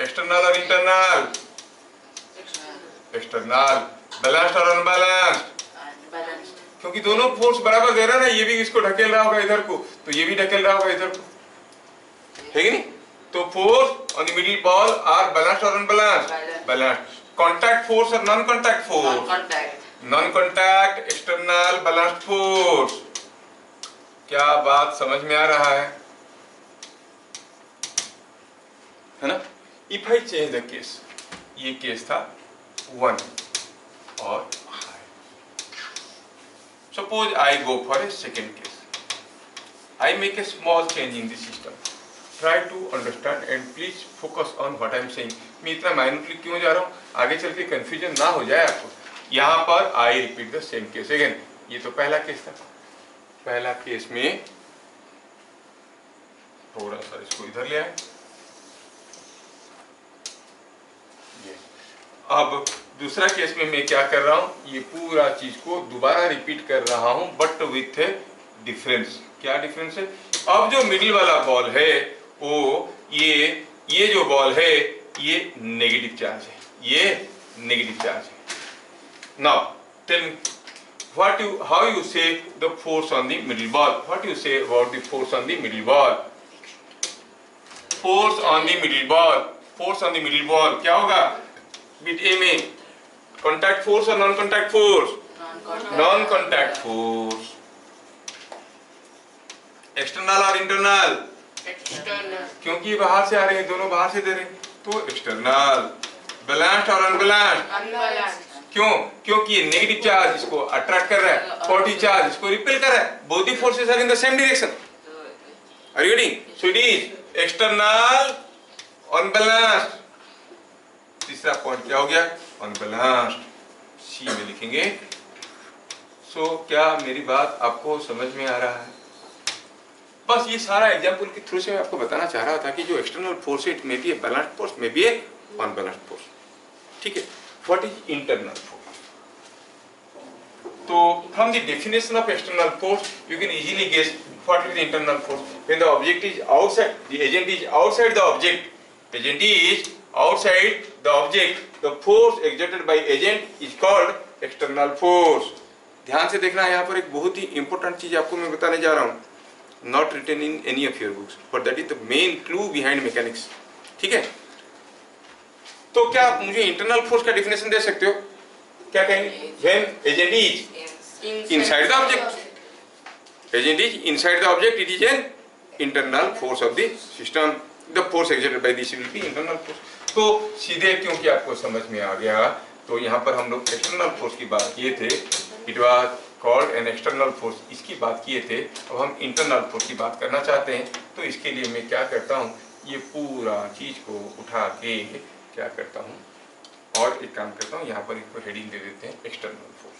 external और इंटरनल? एक्सटर्नल। बैलेंस्ड और अनबैलेंस्ड? क्योंकि दोनों फोर्स बराबर दे रहा है ना, ये भी इसको ढकेल रहा होगा इधर को, तो ये भी ढकेल रहा होगा इधर को, है कि नहीं। तो force on the middle ball are balanced और अनबैलेंस्ड? बैलेंस्ड। कॉन्टैक्ट फोर्स और non contact force? Non contact external balanced force. क्या बात समझ में आ रहा है ना। If I change the case, ये केस था 1 और suppose I go for a second case. I make a small change in the system. Try to understand and please focus on what I am saying. मैं इतना minutely क्यों जा रहा हूँ, आगे चल के कंफ्यूजन ना हो जाए आपको। यहाँ पर I repeat the same case again. ये तो पहला केस था, पहला केस में थोड़ा सा इसको इधर ले आए। अब दूसरा केस में मैं क्या कर रहा हूं, ये पूरा चीज को दोबारा रिपीट कर रहा हूं, बट विथ डिफरेंस। क्या डिफरेंस है, अब जो मिडिल वाला बॉल है वो ये जो बॉल है ये नेगेटिव चार्ज है, ये नेगेटिव चार्ज है। Now tell me how you say the force on the middle ball? What you say about the force on the middle ball? Force on the middle ball, force on the middle ball क्या होगा bit A में, contact force और non contact force? Non contact force. External और internal? External. क्योंकि बाहर से आ रहे हैं, दोनों बाहर से दे रहे हैं, तो एक्सटर्नल। बैलेंस्ड और अनबैलेंस्ड? अनबैलेंस्ड। क्यों? क्योंकि ये नेगेटिव चार्ज इसको अट्रैक्ट कर रहा है, पॉजिटिव चार्ज इसको रिपेल कर रहा है, both the forces are in the same direction. Are you getting? So it is external unbalanced. तीसरा पॉइंट क्या हो गया, अनबैलेंस्ड। सी में लिखेंगे। सो क्या मेरी बात आपको समझ में आ रहा है? बस ये सारा एग्जांपल के थ्रू से मैं आपको बताना चाह रहा था कि जो एक्सटर्नल फोर्स है, it may be a balanced force, may be a unbalanced force. ठीक है, व्हाट इज इंटरनल फोर्स? तो from the definition of external force you can easily guess what is the internal force. When the object is outside, the agent is outside the object, agent is outside the object, the force exerted by agent is called external force. ध्यान से देखना, यहाँ पर एक बहुत ही important चीज आपको मैं बताने जा रहा हूँ, not written in any of your books, but that is the main clue behind mechanics. ठीक है, तो क्या आप मुझे इंटरनल फोर्स का डिफिनेशन दे सकते हो? क्या कहेंगे? When agent is inside the object. Agent is inside the object, it is an internal force of the system. The force exerted by this will be internal force. तो सीधे क्योंकि आपको समझ में आ गया, तो यहाँ पर हम लोग एक्सटर्नल फोर्स की बात किए थे, it was called an external force, इसकी बात किए थे। अब हम इंटरनल फोर्स की बात करना चाहते हैं, तो इसके लिए मैं क्या करता हूँ, ये पूरा चीज को उठा के क्या करता हूँ, और एक काम करता हूँ, यहाँ पर इसको हेडिंग दे देते हैं एक्सटर्नल फोर्स।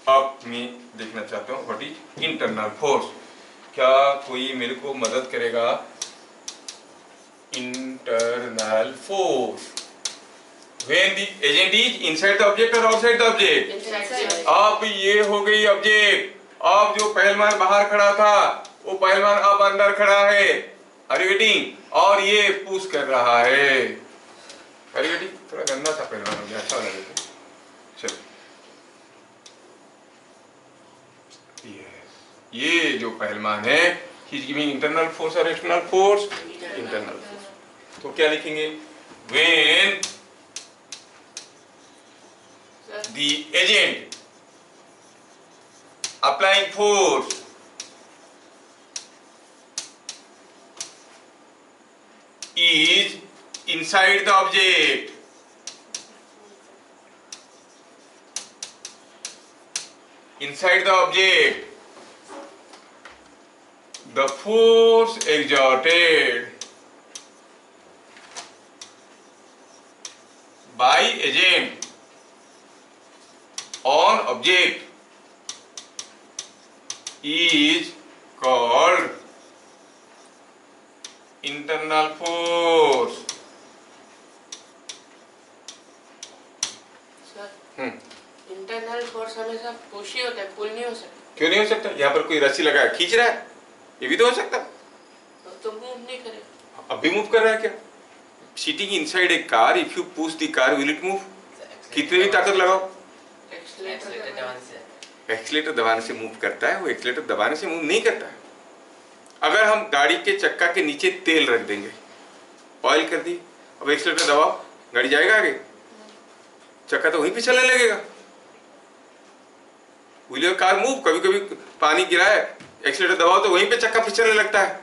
अब मैं देखना चाहता हूँ व्हाट इज इंटरनल फोर्स। क्या कोई मेरे को मदद करेगा? Internal force when the agent is inside the object और आउटसाइड द ऑब्जेक्ट। अब ये हो गई ऑब्जेक्ट, अब जो पहलवान बाहर खड़ा था वो पहलवान अब अंदर खड़ा है, आर यू गेटिंग? और ये पुश कर रहा है, आर यू गेटिंग? थोड़ा गंदा सा पहलवान हो गया, अच्छा लगे। चलो, ये जो पहलवान है, ही इज गिविंग इंटरनल फोर्स और एक्सटर्नल फोर्स? Internal force. तो क्या लिखेंगे? When the agent applying force is inside the object, inside the object, the force exerted by agent on object is called internal force. Internal force हमेशा push ही होता है, पुल नहीं हो सकता। क्यों नहीं हो सकता? यहाँ पर कोई रस्सी लगा है, खींच रहा है, ये भी तो हो सकता। तो मूव नहीं करेगा। अब भी मूव कर रहा है क्या? Sitting inside a car, if you push the car will it move? कितनी भी ताकत लगाओ, एक्सीलेटर दबाने से मूव करता है, वो एक्सीलेटर दबाने से मूव नहीं करता है। अगर हम गाड़ी के चक्का के नीचे तेल रख देंगे, ऑयल कर दी, अब एक्सीलेटर दबाओ, गाड़ी जाएगा आगे? चक्का तो वहीं पे चलने लगेगा। Will your car move? कभी कभी पानी गिरा है, एक्सीलेटर दबाओ तो वहीं पे चक्का फिसलने लगता है।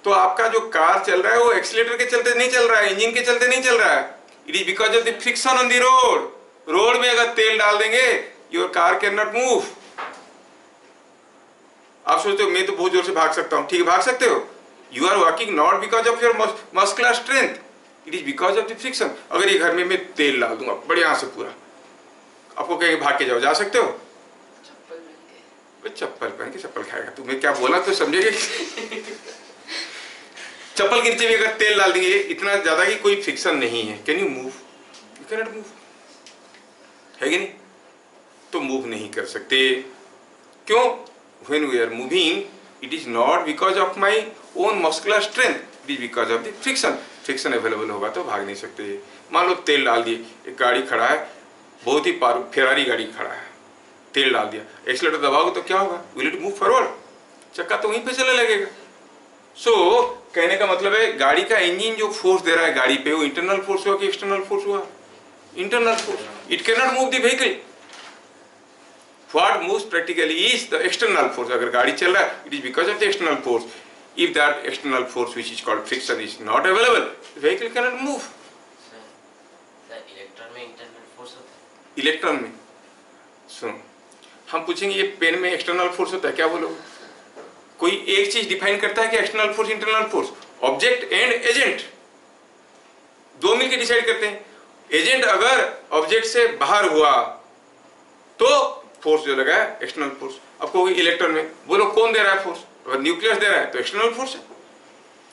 तो आपका जो कार चल रहा है वो एक्सीलेटर के चलते नहीं चल रहा है, इंजन के चलते नहीं चल रहा है। It is because of the friction on the road. Road में अगर तेल डाल देंगे, your car can not move. आप सोचते हो मैं तो बहुत जोर से भाग सकता हूँ, ठीक है भाग सकते हो, you are walking not because of your muscular strength, it is because of the friction. अगर ये घर में मैं तेल डाल दूंगा बढ़िया से पूरा, आपको कहेंगे भाग के जाओ, जा सकते हो? चप्पल पहन के चप्पल खाएगा, तुम्हें क्या बोला तो समझेगे। चप्पल के नीचे भी अगर तेल डाल देंगे इतना ज्यादा कि कोई फ्रिक्शन नहीं है, can you move? You can not move, है कि नहीं? तो मूव नहीं कर सकते। क्यों? When we are moving, it is not because of my own muscular strength, it is because of the friction. Friction available होगा तो भाग नहीं सकते। मान लो तेल डाल दिए, एक गाड़ी खड़ा है, बहुत ही फेरारी गाड़ी खड़ा है, तेल डाल दिया, एक्सीलेटर दबाओगे तो क्या होगा? Will it move forward? चक्का तो वहीं पे चलने लगेगा। सो कहने का मतलब है गाड़ी का इंजन जो फोर्स दे रहा है गाड़ी पे, वो इंटरनल फोर्स हुआ कि एक्सटर्नल फोर्स हुआ? Internal force. It can not move the vehicle. What moves practically is the external force. अगर गाड़ी चल रहा है, it is because of the external force. If that external force which is called friction is not available, the vehicle cannot move. Electron में internal force होता है। Electron में सुनो, हम पूछेंगे ये पेन में एक्सटर्नल फोर्स होता है, क्या बोलोगे? कोई एक चीज डिफाइन करता है कि external force internal force? Object and agent दो मिलकर डिसाइड करते हैं। एजेंट अगर ऑब्जेक्ट से बाहर हुआ तो फोर्स जो लगा है एक्सटर्नल फोर्स। अब कोई इलेक्ट्रॉन में बोलो कौन दे रहा है फोर्स? अगर न्यूक्लियस दे रहा है तो एक्सटर्नल फोर्स है,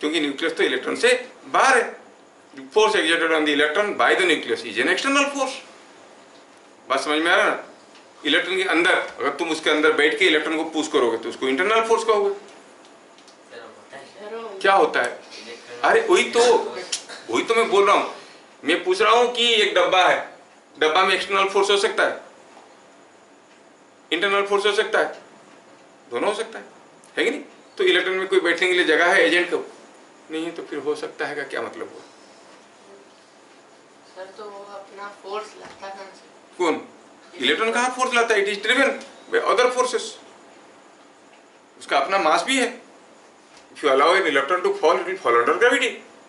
क्योंकि न्यूक्लियस तो इलेक्ट्रॉन से बाहर है। Force exerted on the electron by the nucleus is an external force. बात समझ में आ रहा है ना? इलेक्ट्रॉन के अंदर अगर तुम उसके अंदर बैठ के इलेक्ट्रॉन को पुश करोगे तो उसको इंटरनल फोर्स कहोगे। क्या होता है? अरे वही तो मैं बोल रहा हूँ। मैं पूछ रहा हूँ कि एक डब्बा है, डब्बा में एक्सटर्नल फोर्स हो सकता है? इंटरनल फोर्स हो सकता है, दोनों हो सकता है कि नहीं? तो इलेक्ट्रॉन में कोई बैठने के लिए जगह है एजेंट को नहीं है, तो फिर हो सकता है का क्या मतलब हुआ? सर तो वो अपना फोर्स लाता कहाँ से? कौन? इलेक्ट्रॉन कहाँ फोर्स लाता है? It is driven by other forces. उसका अपना मास भी है। If you allow an electron to fall, it will fall under gravity,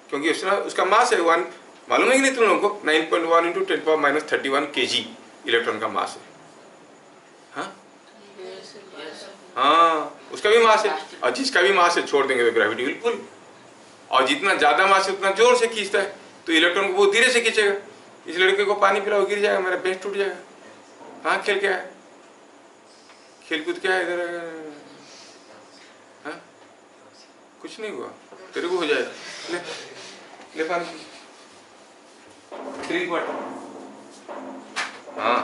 क्योंकि उसका मास है 1, मालूम है कि नहीं तुम लोगों को? 9.1 इंटू 10⁻³ kg इलेक्ट्रॉन का मास है। हाँ हाँ, उसका भी मास है, और जिसका भी मास है छोड़ देंगे तो ग्रेविटी विल पुल, और जितना ज्यादा मास है उतना जोर से खींचता है, तो इलेक्ट्रॉन को बहुत धीरे से खींचेगा। इस लड़के को पानी पिलाओ गिर जाएगा, मेरा बेंच टूट जाएगा। हाँ, खेल क्या है, खेल कूद क्या है इधर? हाँ, कुछ नहीं हुआ, तेरे को हो जाएगा। ले ले पानी, ड्रिंक वाटर। हाँ,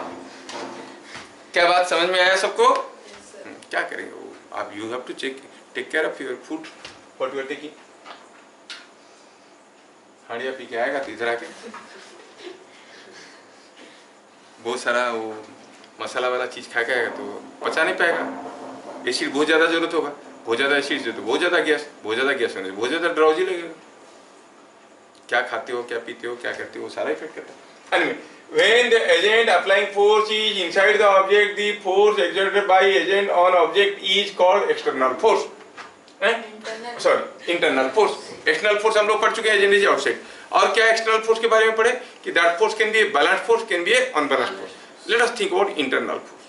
क्या बात समझ में आया सबको? क्या करेंगे वो आप? You have to take care of your food, what you are taking. हाड़िया पी के आएगा तो इधर आके बहुत सारा वो मसाला वाला चीज खा के आएगा तो पचा नहीं पाएगा। एसिड बहुत ज्यादा जरूरत होगा, बहुत ज्यादा एसिड से तो बहुत ज्यादा गैस होने से बहुत ज्यादा ड्राउजी लगेगा। क्या खाते हो, क्या पीते हो, क्या करते हो, वो सारा इफेक्ट करता है। Anyway, when the agent applying force is inside the object, the force exerted by agent on object is called external force. Sorry, internal force. External force हम लोग पढ़ चुके हैं, एजेंट इज आउटसाइड। और क्या एक्सटर्नल फोर्स के बारे में पढ़े कि that force can B a balanced force, can B a unbalanced force. Let us think about internal force.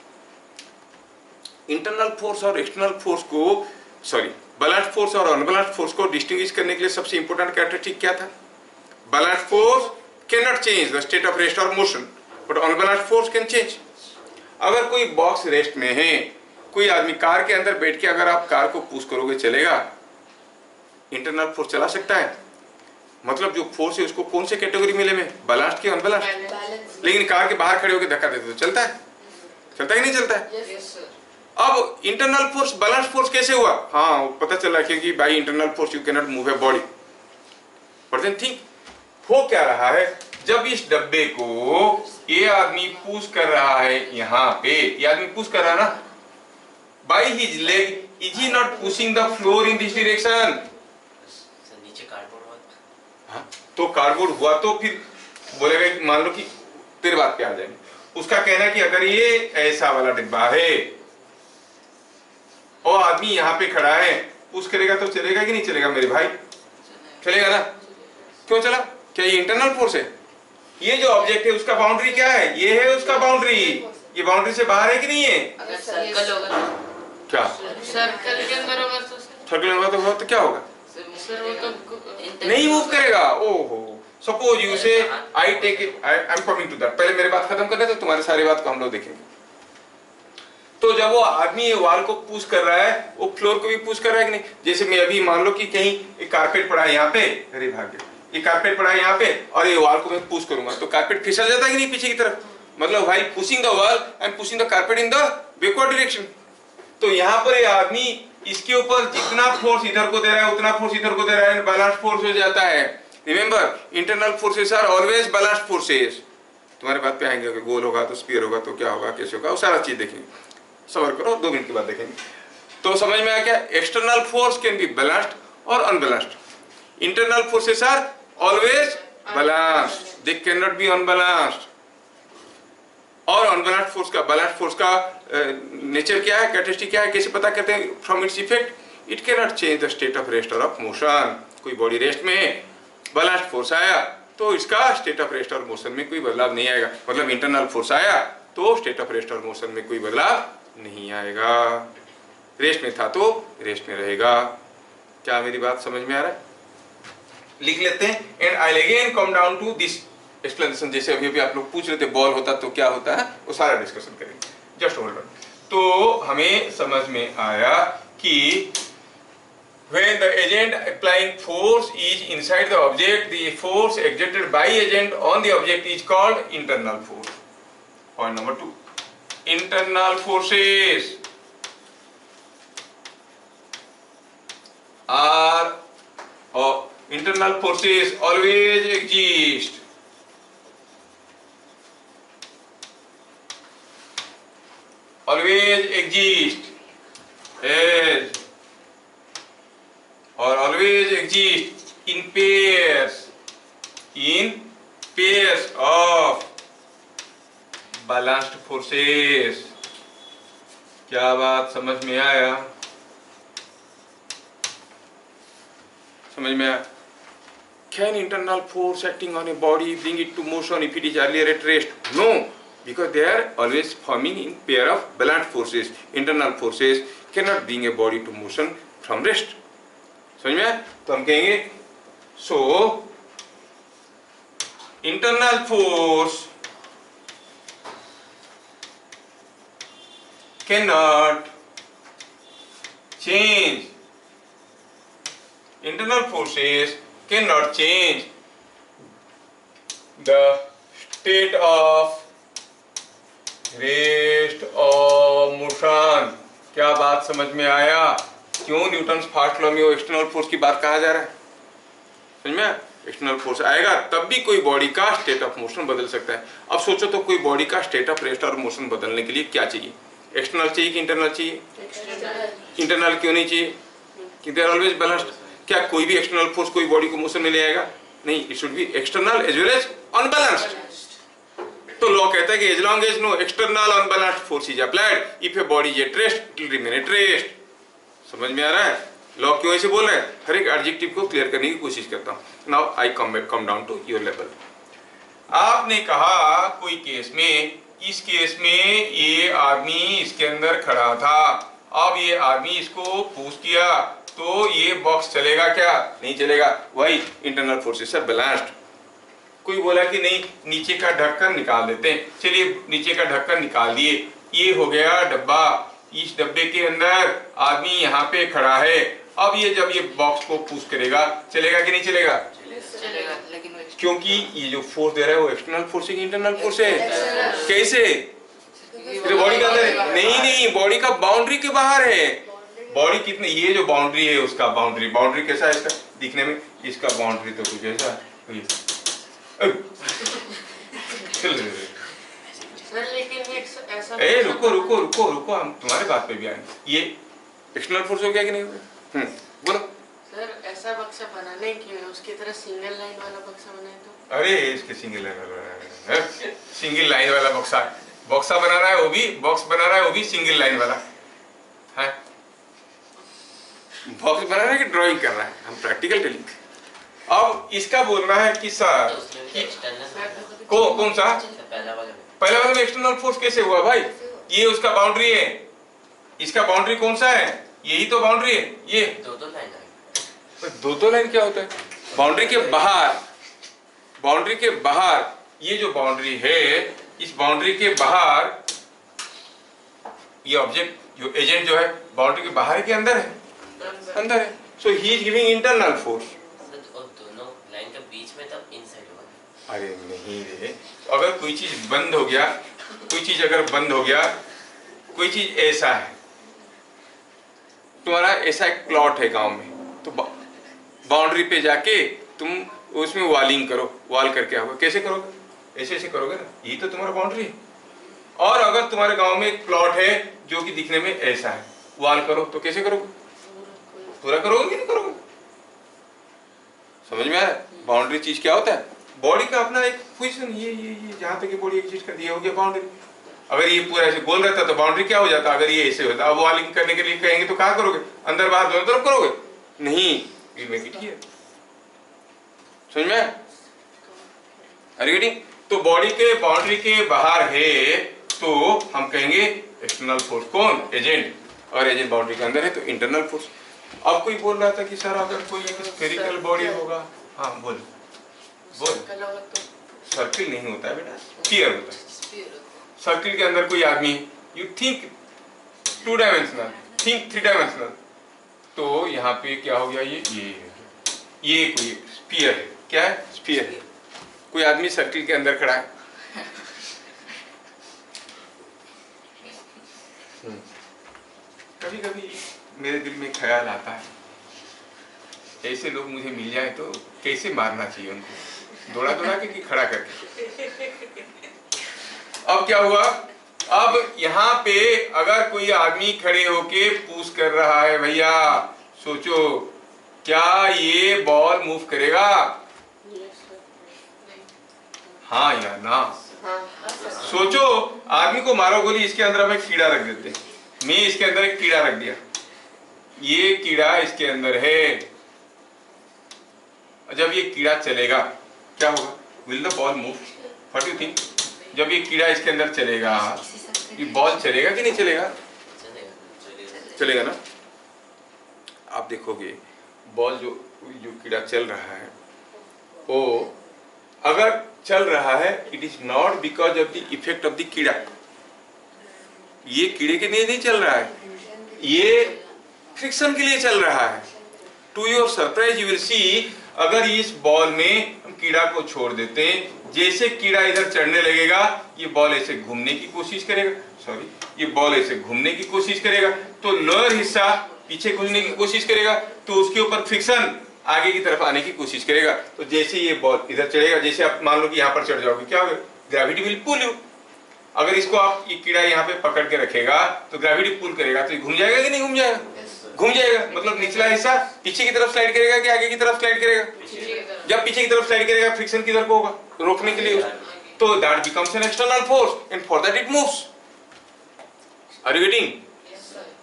Internal force और एक्सटर्नल फोर्स को, सॉरी, बैलेंस्ड फोर्स और अनबैलेंस्ड फोर्स को डिस्टिंग्विश करने के लिए सबसे इंपॉर्टेंट कैरेक्टरिस्टिक क्या था? Balanced force cannot change the state of rest or motion, but unbalanced force can change. अगर कोई बॉक्स रेस्ट में है, कोई आदमी कार के अंदर बैठ के अगर आप कार को पुश करोगे चलेगा? इंटरनल फोर्स चला सकता है। मतलब जो फोर्स है उसको कौन से कैटेगरी में ले में, बैलेंस्ड की अनबैलेंस्ड? लेकिन कार के बाहर खड़े होकर धक्का देते तो चलता है? चलता ही नहीं चलता है। Yes, sir. अब इंटरनल फोर्स बैलेंस्ड फोर्स कैसे हुआ? हाँ, पता चला क्योंकि by internal force you can not move a body. But then think, हो क्या रहा है? जब इस डब्बे को ये आदमी पुश कर रहा है, यहाँ पे ये आदमी पुश कर रहा है ना, by his leg, is he not pushing the floor in this direction? नीचे कार्डबोर्ड हुआ। हाँ, तो कार्डबोर्ड हुआ तो फिर बोलेगा कि मान लो कि तेरे बात पे आ जाएंगे। उसका कहना है कि अगर ये ऐसा वाला डिब्बा है और आदमी यहाँ पे खड़ा है, पुश करेगा तो चलेगा कि नहीं चलेगा मेरे भाई? चलेगा ना? क्यों चला? क्या ये इंटरनल फोर्स है? ये जो ऑब्जेक्ट है उसका बाउंड्री क्या है? ये है उसका बाउंड्री। ये बाउंड्री से बाहर है कि नहीं है? अगर सर्कल होगा क्या? सर्कल के अंदर होगा तो सर्कल होगा तो क्या होगा? सर वो तो नहीं मूव करेगा। ओहो, suppose you say I take it, I am coming to that. पहले मेरे बात खत्म करने तो तुम्हारे सारी बात को हम लोग देखेंगे। तो जब वो आदमी ये वॉल को पुश कर रहा है, वो फ्लोर को भी पुश कर रहा है कि नहीं? जैसे मैं अभी मान लो कि कहीं एक कारपेट पड़ा है यहाँ पे, अरे भाग्य, ये कारपेट पड़ा है यहाँ पे और ये वॉल को मैं पुश करूंगा तो कारपेट फिसल जाता है कि नहीं पीछे की तरफ? मतलब while pushing the wall I am pushing the carpet in the backward direction. तो यहाँ पर ये आदमी इसके ऊपर जितना फोर्स इधर को दे रहा है उतना फोर्स इधर को दे रहा है, बैलेंस फोर्स हो जाता है। Remember, internal forces are always balance forces. तुम्हारे बात पे आएंगे कि गोल होगा तो स्फीयर होगा तो क्या होगा, कैसे होगा, वो सारा चीज देखेंगे। सबर करो, 2 मिनट के बाद देखेंगे। तो समझ में आ गया? External force can be balanced और unbalanced. Internal forces are always balanced, they can not be unbalanced. और अनबैलेंस्ड फोर्स का, बैलेंस्ड फोर्स का नेचर क्या है, कैरेक्टरिस्टिक क्या है, कैसे पता करते हैं? From its effect, it can not change the state of rest और ऑफ मोशन। कोई बॉडी रेस्ट में है, बैलेंस्ड फोर्स आया तो इसका स्टेट ऑफ रेस्ट और मोशन में कोई बदलाव नहीं आएगा। मतलब इंटरनल फोर्स आया तो स्टेट ऑफ रेस्ट और मोशन में कोई बदलाव नहीं आएगा। रेस्ट में था तो रेस्ट में रहेगा। क्या मेरी बात समझ में आ रहा है? लिख लेते हैं। And I again come down to this explanation. जैसे अभी अभी आप लोग पूछ रहे थे बॉल होता तो क्या होता है, वो सारा डिस्कशन करेंगे। Just hold on. तो हमें समझ में आया कि when the agent applying force is inside the object, the force exerted by agent on the object is called internal force. Point number 2, internal forces are, or internal forces always exist. Always exist as और always exist in pairs of balanced forces. क्या बात समझ में आया? समझ में आया? Can internal force acting on a body bring it to motion if it is earlier at rest? No, because they are always forming in pair of balanced forces. Internal forces cannot bring a body to motion from rest. समझ में आया? तो हम कहेंगे so internal force cannot change. Internal forces cannot change the state of rest or motion. क्या बात समझ में आया? क्यों न्यूटन फर्स्ट लॉ में वो एक्सटर्नल फोर्स की बात कहा जा रहा है? समझ में? एक्सटर्नल फोर्स आएगा तब भी कोई बॉडी का स्टेट ऑफ मोशन बदल सकता है। अब सोचो तो कोई बॉडी का स्टेट ऑफ रेस्ट और मोशन बदलने के लिए क्या चाहिए? एक्सटर्नल चाहिए कि इंटरनल चाहिए? इंटरनल क्यों नहीं चाहिए? कि दे आर ऑलवेज बैलेंस्ड। क्या कोई भी एक्सटर्नल फोर्स कोई बॉडी को मोशन में ले आएगा? नहीं, it should be external as well as unbalanced. तो लॉ कहता है कि as long as no external unbalanced force is applied if a body is at rest it will remain at rest. समझ में आ रहा है? लॉ क्यों ऐसे बोल रहे हैं? हर एक एडजेक्टिव को क्लियर करने की कोशिश करता हूं। Now I come down to your level. आपने कहा कोई केस में, इस केस में ये आदमी इसके अंदर खड़ा था, अब ये आदमी इसको पुश किया तो ये बॉक्स चलेगा क्या? नहीं चलेगा। वही इंटरनल फोर्सेस आर बैलेंस्ड। कोई बोला कि नहीं नीचे का ढक्कन निकाल देते हैं, चलिए नीचे का ढक्कन निकाल दिए, ये हो गया डब्बा। इस डब्बे के अंदर आदमी यहाँ पे खड़ा है, अब ये जब ये बॉक्स को पुश करेगा चलेगा कि नहीं चलेगा? चलेगा, लेकिन क्योंकि ये जो फोर्स दे रहा है वो एक्सटर्नल फोर्स है कि इंटरनल फोर्स है? कैसे? बॉडी के अंदर नहीं, बॉडी का बाउंड्री के बाहर है। बॉडी कितने, ये जो बाउंड्री है उसका बाउंड्री कैसा है इसका दिखने में? इसका बाउंड्री तो कुछ ऐसा सर, लेकिन ऐसा रुको हम तुम्हारे बात पे भी आएंगे। ये एक्सटर्नल फोर्स हो गया कि नहीं हो गया? बोलो सर, ऐसा बक्सा बनाने क्यों है? उसकी तरह सिंगल लाइन वाला बक्सा बनाए तो। अरे इसके सिंगल लाइन वाला बक्सा बनाना है, वो भी बॉक्स बनाना है, वो भी सिंगल लाइन वाला है। बॉक्स बनाना है कि ड्राइंग करना है? हम प्रैक्टिकल टेलिंग। अब इसका बोलना है कि सर कौन सा पहला वाला में एक्सटर्नल फोर्स कैसे हुआ भाई? ये उसका बाउंड्री है, इसका बाउंड्री कौन सा है? यही तो बाउंड्री है। ये दो लाइन क्या होता है? बाउंड्री के बाहर ये जो बाउंड्री है, इस बाउंड्री के बाहर ये ऑब्जेक्ट जो एजेंट जो है बाउंड्री के बाहर के अंदर है, अंदर है। So he is giving internal force. दोनों लाइन के बीच में तब इनसाइड होगा। अरे नहीं रे, अगर कोई चीज बंद हो गया, कोई चीज ऐसा है, तुम्हारा ऐसा एक प्लॉट है गांव में, तो बाउंड्री पे जाके तुम उसमें वॉलिंग करो, वॉल करके आओगे। कैसे करोगे? ऐसे करोगे ना, यही तो तुम्हारा बाउंड्री है। और अगर तुम्हारे गांव में एक प्लॉट है जो कि दिखने में ऐसा है, वॉल करो तो कैसे करोगे? पूरा करोगे कि नहीं करोगे? समझ में आ रहा है? बाउंड्री चीज क्या होता है? बॉडी का अपना एक पोजीशन, ये जहां तक बॉडी एग्जिस्ट करती है हो गया बाउंड्री। अगर ये पूरा ऐसे गोल रहता तो बाउंड्री क्या हो जाता? अगर ये ऐसे होता, अब वॉलिंग करने के लिए कहेंगे तो कहाँ करोगे? अंदर बाहर दोनों तरफ करोगे? नहीं, ये मेक इट हियर। समझ में? अरे गेटिंग? तो बॉडी के बाउंड्री के बाहर है तो हम कहेंगे एक्सटर्नल फोर्स कौन? एजेंट। और एजेंट बाउंड्री के अंदर है तो इंटरनल फोर्स। अब कोई बोल रहा था कि सर अगर कोई स्फेरिकल बॉडी होगा, हाँ बोल सर्किल नहीं होता है बेटा, स्फीयर होता है। सर्किल के अंदर कोई आदमी, you think 2 dimensional, think 3 dimensional, तो यहाँ पे क्या हो गया? ये कोई स्फीयर है। क्या है? स्फीयर है। कोई आदमी सर्किल के अंदर खड़ा है। कभी कभी मेरे दिल में ख्याल आता है, ऐसे लोग मुझे मिल जाए तो कैसे मारना चाहिए उनको, दौड़ा के कि खड़ा करके। अब क्या हुआ? अब यहाँ पे अगर कोई आदमी खड़े होके पुश कर रहा है भैया, सोचो क्या ये बॉल मूव करेगा? हाँ या ना? सोचो, आदमी को मारो गोली, इसके अंदर हम एक कीड़ा रख देते हैं, मैं इसके अंदर एक कीड़ा रख दिया, ये कीड़ा इसके अंदर है, जब ये कीड़ा चलेगा क्या होगा? Will the ball move? What do you think? जब ये कीड़ा इसके अंदर चलेगा, ये बॉल चलेगा कि नहीं चलेगा? चलेगा ना? आप देखोगे बॉल जो कीड़ा चल रहा है वो अगर चल रहा है, it is not because of the effect of the कीड़ा, ये कीड़े के लिए नहीं चल रहा है, ये फ्रिक्शन के लिए चल रहा है। To your surprise you will see, अगर इस बॉल में हम कीड़ा को छोड़ देते हैं, जैसे कीड़ा इधर चढ़ने लगेगा ये बॉल ऐसे घूमने की कोशिश करेगा, ये बॉल ऐसे घूमने की कोशिश करेगा, तो लोअर हिस्सा पीछे घूमने की कोशिश करेगा, तो उसके ऊपर फ्रिक्शन आगे की तरफ आने की कोशिश करेगा। तो जैसे ये बॉल इधर चढ़ेगा, जैसे आप मान लो कि यहाँ पर चढ़ जाओगे, क्या होगा? Gravity will pull you. अगर इसको आप ये कीड़ा यहाँ पे पकड़ के रखेगा तो ग्रेविटी पुल करेगा, तो ये घूम जाएगा कि नहीं घूम जाएगा? घूम जाएगा। मतलब निचला हिस्सा पीछे की तरफ स्लाइड करेगा कि आगे की तरफ स्लाइड करेगा? जब पीछे की तरफ स्लाइड करेगा फ्रिक्शन किधर को होगा? रोकने के लिए। तो that becomes an external force and for that it moves. Are you getting?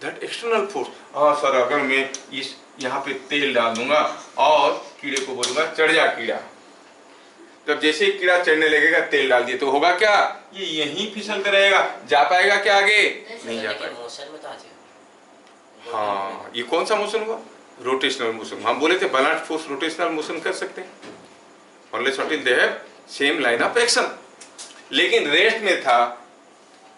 That external force. हाँ सर, अगर मैं इस यहाँ पे तेल डाल दूंगा और कीड़े को बोलूंगा चढ़ जा कीड़ा, तब जैसे कीड़ा चढ़ने लगेगा तेल डाल दिए तो होगा क्या? ये यहीं फिसलता रहेगा, जा पाएगा क्या आगे? नहीं जा पाएगा। मोशन में तो आ जाएगा। हाँ, ये कौन सा मोशन हुआ? Rotational motion. हम बोले थे बलास्ट फोर्स रोटेशनल मोशन कर सकते हैं, unless until they have same line of action। लेकिन रेस्ट में था,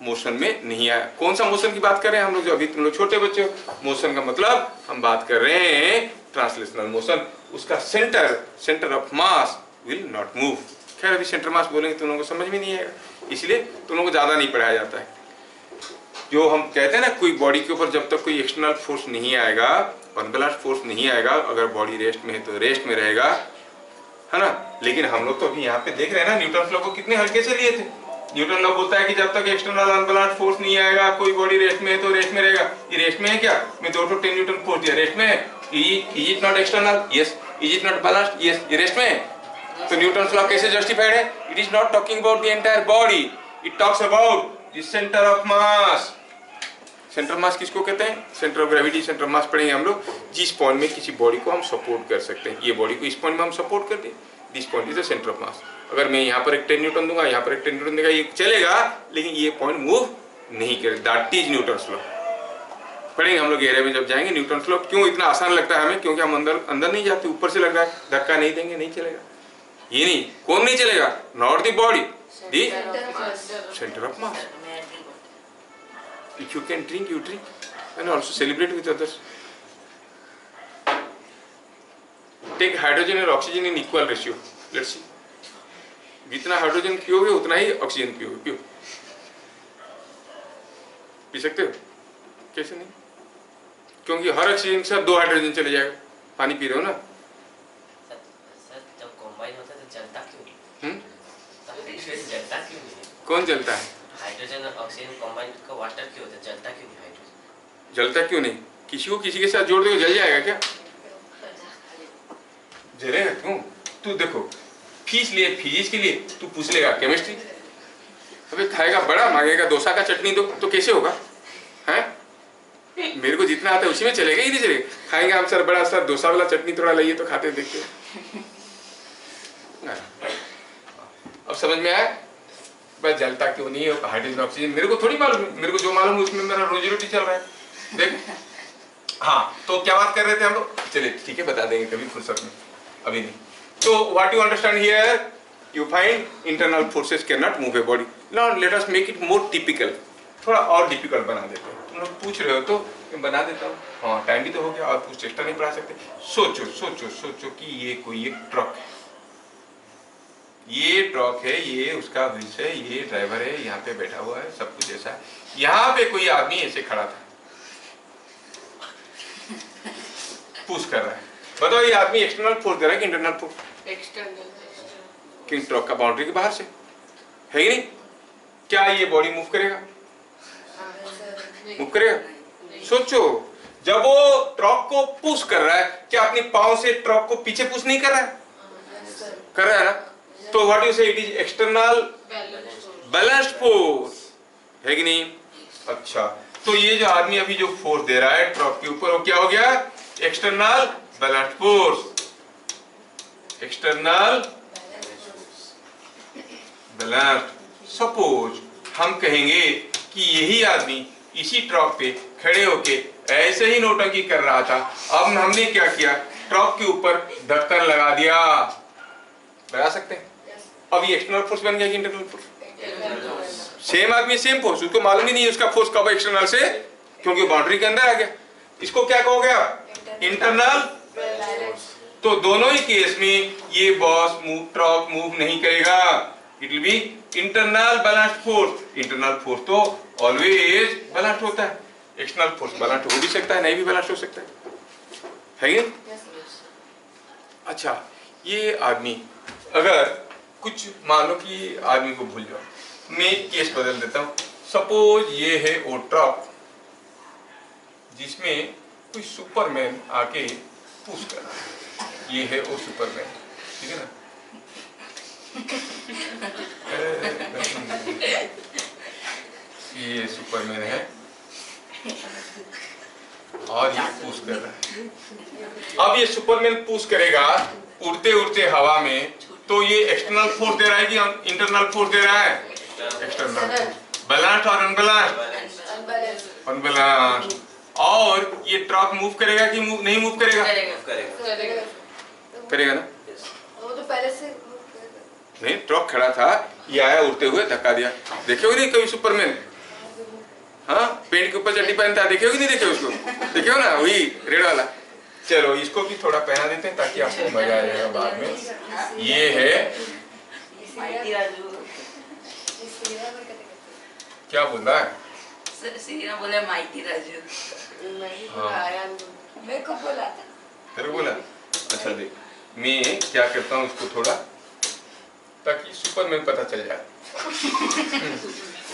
मोशन में नहीं आया। कौन सा मोशन की बात कर रहे हैं हम लोग? जो अभी तुम लोग छोटे बच्चे हो, मोशन का मतलब हम बात कर रहे हैं ट्रांसलेशनल मोशन। उसका centre of mass will not move. खैर अभी सेंटर मास बोलेंगे तुम लोगों को समझ में नहीं आएगा, इसलिए तुम लोगों को ज्यादा नहीं पढ़ाया जाता है। जो हम कहते हैं ना, कोई बॉडी के ऊपर जब तक कोई एक्सटर्नल फोर्स नहीं आएगा, अनबैलेंस्ड फोर्स नहीं आएगा, अगर बॉडी रेस्ट में है तो रेस्ट में रहेगा, है ना। लेकिन हम लोग तो अभी यहाँ पे देख रहे हैं ना, न्यूटन लॉ को कितने हल्के से लिए थे। न्यूटन लॉ बोलता है कि जब तक एक्सटर्नल अनबैलेंस्ड फोर्स नहीं आएगा, कोई बॉडी रेस्ट में है तो रेस्ट में रहेगा। ये रेस्ट में है क्या? मैं 2 10 न्यूटन फोर्स दिया, रेस्ट में है। Is it not external? Yes. Is it not balanced? Yes. ये रेस्ट में है। तो न्यूटन लॉ कैसे जस्टिफाइड है? It is not talking about the entire body, it talks about the centre of mass. Centre mass किसको कहते हैं? Centre of gravity, centre mass पढ़ेंगे हम लोग। जिस पॉइंट में किसी बॉडी को हम सपोर्ट कर सकते हैं, ये बॉडी को इस पॉइंट में हम सपोर्ट करते हैं, this point is the centre of mass. अगर मैं यहाँ पर एक 10 न्यूटन दूंगा, यहाँ पर एक 10 न्यूटन दूंगा, ये चलेगा, लेकिन ये पॉइंट मूव नहीं करेगा। That is Newton's law. पढ़ेंगे हम लोग एरिया में जब जाएंगे न्यूटन्स लॉ। क्यों इतना आसान लगता है हमें? क्योंकि हम अंदर नहीं जाते, ऊपर से लग रहा है, धक्का नहीं देंगे नहीं चलेगा। ये नहीं, कौन नहीं चलेगा? Not the body, the centre of mass. If you can drink, you drink, and also celebrate with others. Take hydrogen and oxygen in equal ratio. Let's see. जितना हाइड्रोजन पियोगे उतना ही ऑक्सीजन पियोगे। पियो, पी सकते हो? कैसे नहीं? क्योंकि हर ऑक्सीजन के साथ 2 हाइड्रोजन चले जाएगा। पानी पी रहे हो ना? सर जब कंबाइन होता है तो जलता क्यों नहीं? जलता क्यों नहीं? कौन जलता है? हाइड्रोजन और ऑक्सीजन कंबाइन का वाटर क्यों होता है? जलता क्यों नहीं हाइड्रोजन? जलता क्यों नहीं? किसी को किसी के साथ जोड़ दोगे जल जाएगा क्या? जलेगा क्यों? तू देखो, फीस लिए फिजिक्स के लिए, तू पूछ लेगा केमिस्ट्री, अबे खाएगा बड़ा, मांगेगा डोसा का चटनी दो, तो कैसे होगा? हैं? मेरे को जितना आता है उसी में चलेगा ही नहीं चलेगा। खाएंगे हम सर बड़ा, सर डोसा वाला चटनी थोड़ा लाइए तो खाते देखते। अब समझ में आया? बस जलता क्यों नहीं है हाइड्रोजन ऑक्सीजन? मेरे को थोड़ी मालूम है, मेरे को जो मालूम है उसमें मेरा रोजी रोटी चल रहा है। देख, हाँ, तो क्या बात कर रहे थे हम लोग? चलिए ठीक है, बता देंगे कभी फुर्सत में, अभी नहीं। तो what you understand here, you find internal forces can not move a body. Now let us make it more typical, थोड़ा और डिफिकल्ट बना देते हैं। तुम लोग पूछ रहे हो तो मैं बना देता हूँ। हाँ, टाइम भी तो हो गया और कुछ एक्स्ट्रा नहीं पढ़ा सकते। सोचो सोचो सोचो कि ये कोई एक ट्रक है, ये ट्रक है, ये उसका व्हील्स है, ये ड्राइवर है, यहाँ पे बैठा हुआ है, सब कुछ ऐसा है। यहाँ पे कोई आदमी ऐसे खड़ा था, पुश कर रहा है। बताओ ये आदमी एक्सटर्नल फोर्स दे रहा है कि इंटरनल फोर्स? एक्सटर्नल। कि ट्रक का बाउंड्री के बाहर से है ही नहीं। क्या ये बॉडी मूव करेगा? मूव करेगा? सोचो, जब वो ट्रक को पुश कर रहा है, क्या अपनी पाँव से ट्रक को पीछे पुश नहीं कर रहा है? कर रहा है ना? तो व्हाट यू से, it is external balanced force, है कि नहीं? अच्छा, तो ये जो आदमी अभी जो फोर्स दे रहा है ट्रक के ऊपर, वो क्या हो गया? External balanced force. External balanced. Suppose हम कहेंगे कि यही आदमी इसी ट्रक पे खड़े होके ऐसे ही नौटंकी कर रहा था, अब हमने क्या किया? ट्रक के ऊपर ढक्कन लगा दिया। लगा सकते हैं? अब ये एक्सटर्नल फोर्स बन गया कि इंटरनल फोर्स? सेम आदमी सेम फोर्स, उसको मालूम ही नहीं उसका फोर्स कब एक्सटर्नल से, क्योंकि बाउंड्री के अंदर आ गया। इसको क्या कहोगे आप? इंटरनल। तो दोनों ही केस में ये बॉस मूव, ट्रक मूव नहीं करेगा। It will be internal balanced force. Internal force तो ऑलवेज बैलेंस्ड होता है। एक्सटर्नल फोर्स बैलेंस्ड हो भी सकता है, नहीं भी बैलेंस्ड हो सकता है ये? अच्छा, ये आदमी अगर कुछ मान लो कि आदमी को भूल जाओ, मैं केस बदल देता हूं। सपोज ये है वो ट्रक जिसमें कोई सुपरमैन आके पुश कर रहा है। ये है वो सुपरमैन, ठीक है ना? ये सुपरमैन है और ये पुश कर रहा है। अब ये सुपरमैन पुश करेगा उड़ते उड़ते हवा में, तो ये एक्सटर्नल फोर्स दे रहा है कि इंटरनल फोर्स दे रहा है? एक्सटर्नल। बैलेंस्ड और अनबैलेंस्ड? अनबैलेंस्ड। और ये ट्रक मूव करेगा कि मूव नहीं मूव करेगा? करेगा ना? वो तो पहले से नहीं, ट्रक खड़ा था, ये आया उड़ते हुए धक्का दिया। देखे हो नहीं कभी सुपरमैन? हाँ, पेंट के ऊपर चड्डी पहनता है, देखे हो कि नहीं देखे उसको? देखे हो ना, वही रेड वाला। चलो इसको भी थोड़ा पहना देते हैं ताकि आपको मजा आ जाएगा बाद में। ये है, क्या बोल रहा है? बोले माइटी राजू। मेरे को बोला था। तेरे बोला? अच्छा देख, मैं क्या करता हूँ इसको थोड़ा, ताकि सुपरमैन पता चल जाए।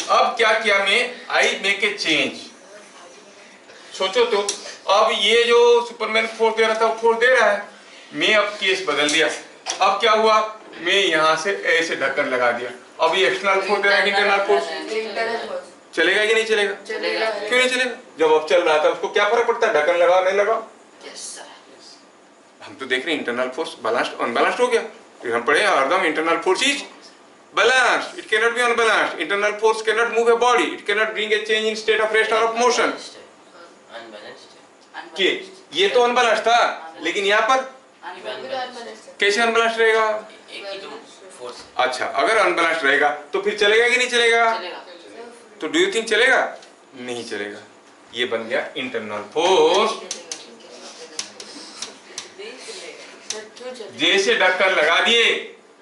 अब क्या किया मैं? I make a change. सोचो तो, अब ये जो सुपरमैन फोर्स दे रहा था वो फोर्स दे रहा है, मैं अब केस बदल दिया। अब क्या हुआ? मैं यहाँ से ऐसे ढक्कन लगा दिया। अब ये एक्सटर्नल फोर्स दे रहा है, इंटरनल फोर्स चलेगा कि नहीं चलेगा? चलेगा। क्यों नहीं चलेगा? जब अब चल रहा था उसको क्या फर्क पड़ता है ढक्कन लगाओ नहीं लगाओ? हम तो देख रहे हैं इंटरनल फोर्स बैलेंस्ड अनबैलेंस्ड हो गया। तो हम पढ़े हरदम internal force is balanced, it cannot be unbalanced. Internal force cannot move a body, it cannot bring a change in state of rest or of motion. कि ये तो अनबैलेंस्ड था, लेकिन यहाँ पर कैसे अनबैलेंस्ड रहेगा? एक ही तो फोर्स। अच्छा, अगर अनबैलेंस्ड रहेगा तो फिर चलेगा कि नहीं चलेगा? तो डू यू थिंक चलेगा? नहीं चलेगा। ये बन गया इंटरनल फोर्स। जैसे ढक्कन लगा दिए,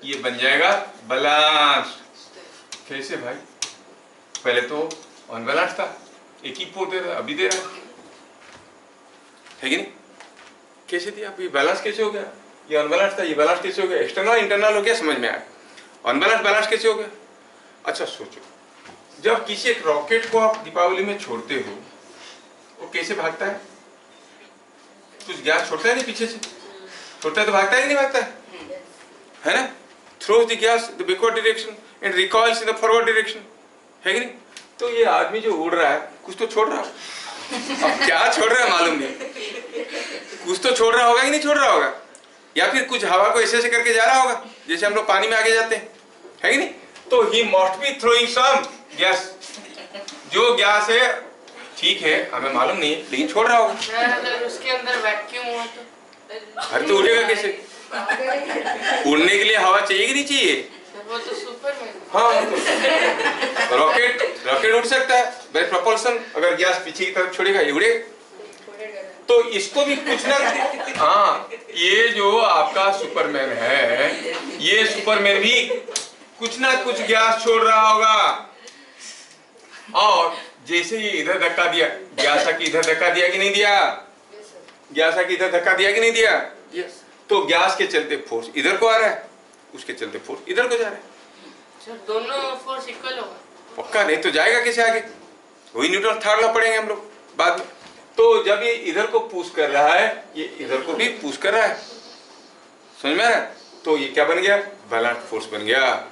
ये बन जाएगा बैलेंस। कैसे भाई? पहले तो अनबैलेंस्ड था, एक ही फोर्स दे रहा, अभी दे रहा है कि नहीं? कैसे दिया? अभी बैलेंस कैसे हो गया? ये अनबैलेंस्ड था, ये बैलेंस कैसे हो गया? एक्सटर्नल इंटरनल हो गया, समझ में आया। अनबैलेंस बैलेंस कैसे हो गया? अच्छा सोचो, जब किसी एक रॉकेट को आप दीपावली में छोड़ते हो, वो कैसे भागता है? कुछ गैस छोड़ता है नहीं पीछे से? छोड़ता है तो भागता है कि नहीं भागता है ना? Throws the gas the backward direction and recoils in the forward direction, है कि नहीं? तो ये आदमी जो उड़ रहा है कुछ तो छोड़ रहा है। अब क्या छोड़ रहा है मालूम नहीं, कुछ तो छोड़ रहा होगा कि नहीं छोड़ रहा होगा, या फिर कुछ हवा को ऐसे ऐसे करके जा रहा होगा जैसे हम लोग पानी में आगे जाते हैं, है कि नहीं? तो he must be throwing some gas. जो गैस है ठीक है, हमें मालूम नहीं है, लेकिन छोड़ रहा होगा। अगर उसके अंदर वैक्यूम हुआ तो अरे तो उड़ेगा कैसे? उड़ने के लिए हवा चाहिए कि नहीं चाहिए? वो तो सुपरमैन। हाँ, तो रॉकेट उड़ सकता है बाय प्रोपल्शन। अगर गैस पीछे की तरफ छोड़ेगा ये उड़ेगा। तो इसको भी कुछ ना, हाँ, ये जो आपका सुपरमैन है, ये सुपरमैन भी कुछ ना कुछ गैस छोड़ रहा होगा। और जैसे ये इधर धक्का दिया, गैस की इधर धक्का दिया कि नहीं दिया? गैस की इधर धक्का दिया कि नहीं दिया? तो गैस के चलते फोर्स इधर को आ रहा है, उसके चलते फोर्स इधर को जा रहा है। दोनों फोर्स इक्वल होगा? पक्का नहीं तो जाएगा कैसे आगे? वही न्यूटन थर्ड लॉ पढ़ेंगे हम लोग बाद में। तो जब ये इधर को पुश कर रहा है, ये इधर को भी पुश कर रहा है, समझ में आ रहा है? तो ये क्या बन गया? बैलेंस फोर्स बन गया।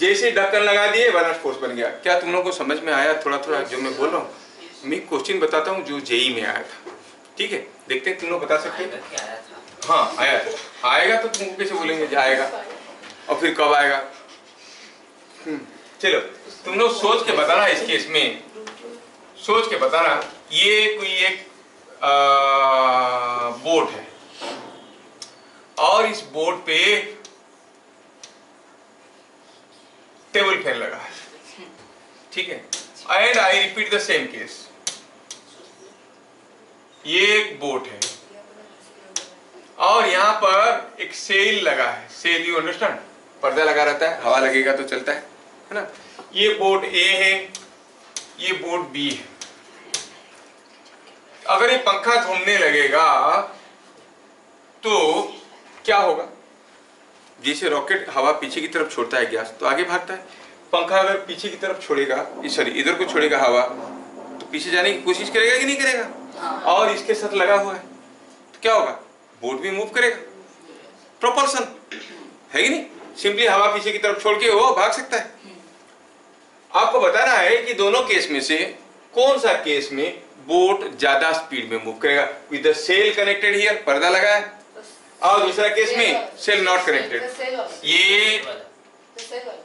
जैसे ढक्कन लगा दिए बैलेंस फोर्स बन गया। क्या तुम लोगों को समझ में आया थोड़ा थोड़ा जो मैं बोल रहा हूँ? मैं क्वेश्चन बताता हूँ जो जेई में आया था, ठीक है? देखते हैं तुम लोग बता सकते हैं? क्या आया था? हाँ आया था। आएगा तो तुमको कैसे बोलेंगे जाएगा, और फिर कब आएगा? चलो तुम लोग सोच के बताना, इस केस में सोच के बताना। ये कोई एक बोर्ड है और इस बोर्ड पे टेबल फैन लगा है, ठीक है? And I repeat the same case. ये एक बोट है और यहाँ पर एक सेल लगा है। Sail, you understand? पर्दा लगा रहता है, हवा लगेगा तो चलता है ना? ये बोट ए है, ये बोट बी है। अगर ये पंखा घूमने लगेगा तो क्या होगा? जैसे रॉकेट हवा पीछे की तरफ छोड़ता है गैस, तो आगे भागता है। पंखा अगर पीछे की तरफ छोड़ेगा, सॉरी इधर को छोड़ेगा हवा, तो पीछे जाने की कोशिश करेगा कि नहीं करेगा? और इसके साथ लगा हुआ है तो क्या होगा? बोट भी मूव करेगा, प्रोपल्सन है कि नहीं? सिंपली हवा पीछे की तरफ छोड़ के वो भाग सकता है। आपको बताना है कि दोनों केस में से कौन सा केस में बोट ज्यादा स्पीड में मूव करेगा। With the sail connected here, पर्दा लगा है, और दूसरा केस में सेल नॉट कनेक्टेड। ये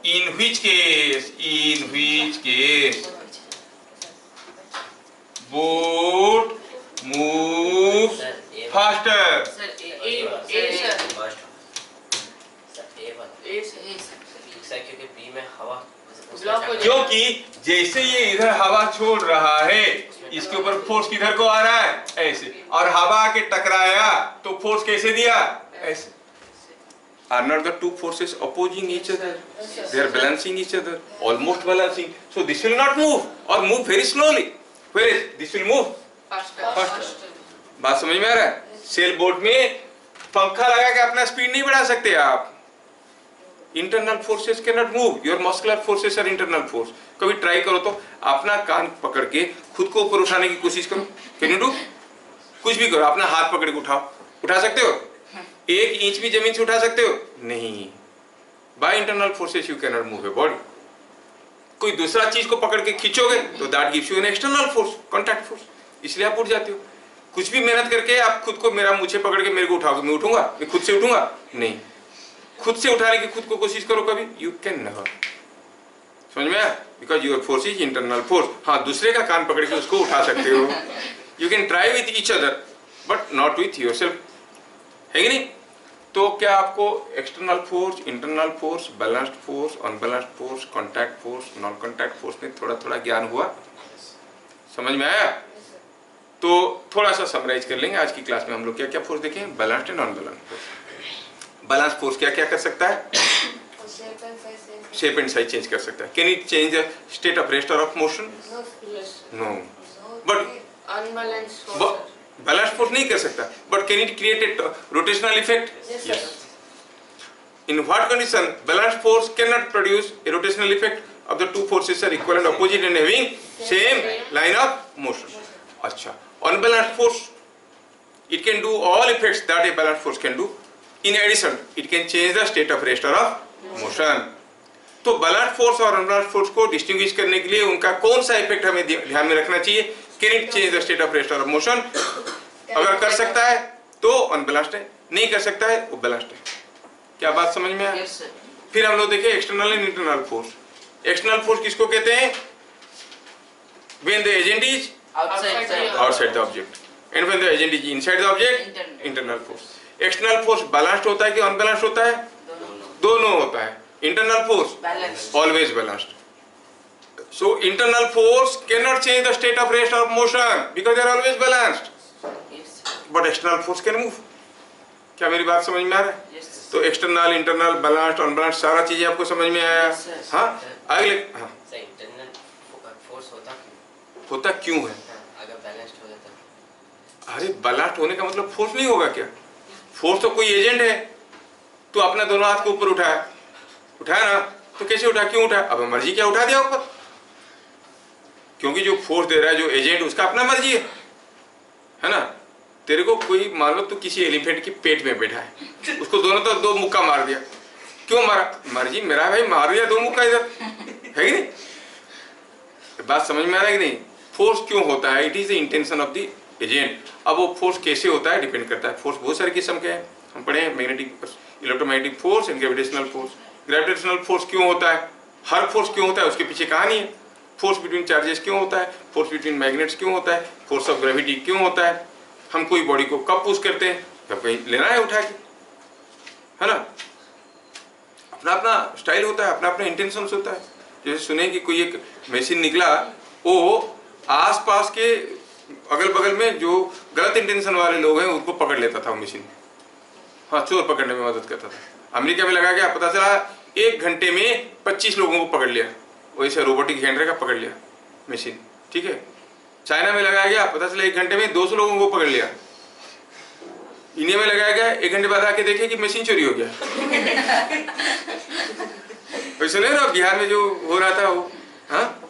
in which case boat moves faster? Sir A sir क्योंकि बी में हवा ब्लॉक हो क्योंकि जैसे ये इधर हवा छोड़ रहा है, इसके ऊपर फोर्स किधर को आ रहा है? ऐसे। और हवा आके टकराया तो फोर्स कैसे दिया? ऐसे। Are not the two forces opposing each other? They are balancing each other, almost balancing. So this will not move or move very slowly. Whereas this will move faster. बात समझ में आ रहा है? सेल बोट में पंखा लगा के अपना स्पीड नहीं बढ़ा सकते आप। Internal forces can not move, your muscular forces are internal force. कभी ट्राई करो तो अपना कान पकड़ के खुद को ऊपर उठाने की कोशिश करो। Can you do? कुछ भी करो, अपना हाथ पकड़ के उठाओ, उठा सकते हो? 1 इंच भी जमीन से उठा सकते हो? नहीं। By internal forces you can not move a body. कोई दूसरा चीज को पकड़ के खींचोगे तो that gives you N external force, contact force, इसलिए आप उठ जाते हो। कुछ भी मेहनत करके आप खुद को, मेरा मुझे पकड़ के मेरे को उठाओगे, मैं उठूंगा? मैं खुद से उठूंगा? नहीं। खुद से उठाने की खुद को कोशिश करो कभी, यू कैन नेवर। समझ में आया? Because your force is internal force. हाँ, दूसरे का कान पकड़ के उसको उठा सकते हो। You can try with each other but not with yourself, है कि नहीं? तो क्या आपको external force, internal force, balanced force, unbalanced force, contact force, non contact force में थोड़ा थोड़ा ज्ञान हुआ? समझ में आया? तो थोड़ा सा समराइज कर लेंगे। आज की क्लास में हम लोग क्या क्या फोर्स देखे? Balanced and non balanced force. Balance force क्या क्या कर सकता है? शेप एंड साइज चेंज कर सकता है। Can it change the state of rest और of motion? No. But unbalanced balance force नहीं कर सकता, but can it create a rotational effect? Yes. In what condition balanced force cannot produce a rotational effect of the two forces are equal and opposite and having same line of motion? अच्छा, unbalanced force it can do all effects that a balanced force can do. In addition, it can change the state of rest or of motion. तो balanced force और unbalanced force को distinguish करने के लिए उनका कौन सा इफेक्ट हमें ध्यान में रखना चाहिए? Can it change the state of rest और मोशन? अगर कर सकता है तो अनबैलेंस्ड है, नहीं कर सकता है वो बैलेंस्ड है। क्या बात समझ में आया? Yes, sir. फिर हम लोग देखें external and internal force. External force किसको कहते हैं? When the agent is outside the object and when the agent is inside the object, internal force. External force balanced होता है कि अनबैलेंस्ड होता है? दोनों होता है। Internal force always balanced. So internal force cannot change the state of rest or motion because they are always balanced. But external force can move. क्या मेरी बात समझ में आ रहा है? तो एक्सटर्नल, इंटरनल, बैलेंस्ड, अनबैलेंस्ड सारा चीजें आपको समझ में आया? हाँ, अगले हाँ। इंटरनल फोर्स होता क्यों है? अगर बैलेंस्ड हो जाता। अरे बैलेंस्ड होने का मतलब फोर्स नहीं होगा क्या? फोर्स तो कोई एजेंट है। तो अपना दोनों हाथ को ऊपर उठाया ना, तो कैसे उठा, क्यों उठा? अब मर्जी क्या उठा दिया ऊपर, क्योंकि जो फोर्स दे रहा है, जो एजेंट, उसका अपना मर्जी है ना। तेरे को कोई, मान लो तू किसी एलिफेंट के पेट में बैठा है, उसको दोनों तरफ 2 मुक्का मार दिया, क्यों मारा? मर्जी मेरा भाई, मार दिया 2 मुक्का इधर, है कि नहीं? बात समझ में आ रहा है कि नहीं? फोर्स क्यों होता है? It is the intention of the agent. अब वो फोर्स कैसे होता है डिपेंड करता है। फोर्स बहुत सारे किस्म के हैं, हम पढ़े हैं, magnetic, electromagnetic force and gravitational force. Gravitational force क्यों होता है? हर फोर्स क्यों होता है, उसके पीछे कहानी है। फोर्स बिटवीन चार्जेस क्यों होता है? फोर्स बिटवीन मैग्नेट्स क्यों होता है? फोर्स ऑफ ग्रेविटी क्यों होता है? हम कोई बॉडी को कब पुश करते हैं? जब कहीं लेना है उठा के, है ना। अपना अपना स्टाइल होता है, अपना अपना इंटेंशन होता है। जैसे सुने कि कोई एक मशीन निकला, वो आसपास के अगल बगल में जो गलत इंटेंशन वाले लोग हैं उनको पकड़ लेता था वो मशीन। हाँ, चोर पकड़ने में मदद करता था। अमेरिका में लगा गया, पता चला 1 घंटे में 25 लोगों को पकड़ लिया, वैसे रोबोटिक हैंड का पकड़ लिया मशीन, ठीक है। चाइना में लगाया गया, पता चला 1 घंटे में 200 लोगों को पकड़ लिया। इंडिया में लगाया गया, 1 घंटे बाद आके देखे कि मशीन चोरी हो गया। सुने ना बिहार में जो हो रहा था वो, हाँ,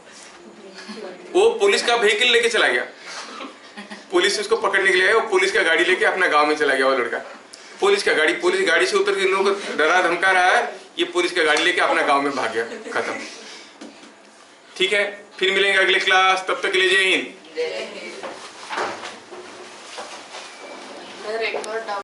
वो पुलिस का व्हीकल लेके चला गया, पुलिस उसको पकड़ने के लिए, वो पुलिस का गाड़ी लेके अपना गांव में चला गया वो लड़का। पुलिस गाड़ी से उतर के लोग डरा धमका रहा है, ये पुलिस का गाड़ी लेके अपना गांव में भाग गया, खत्म। ठीक है, फिर मिलेंगे अगले क्लास, तब तक के लिए जय हिंद। एक और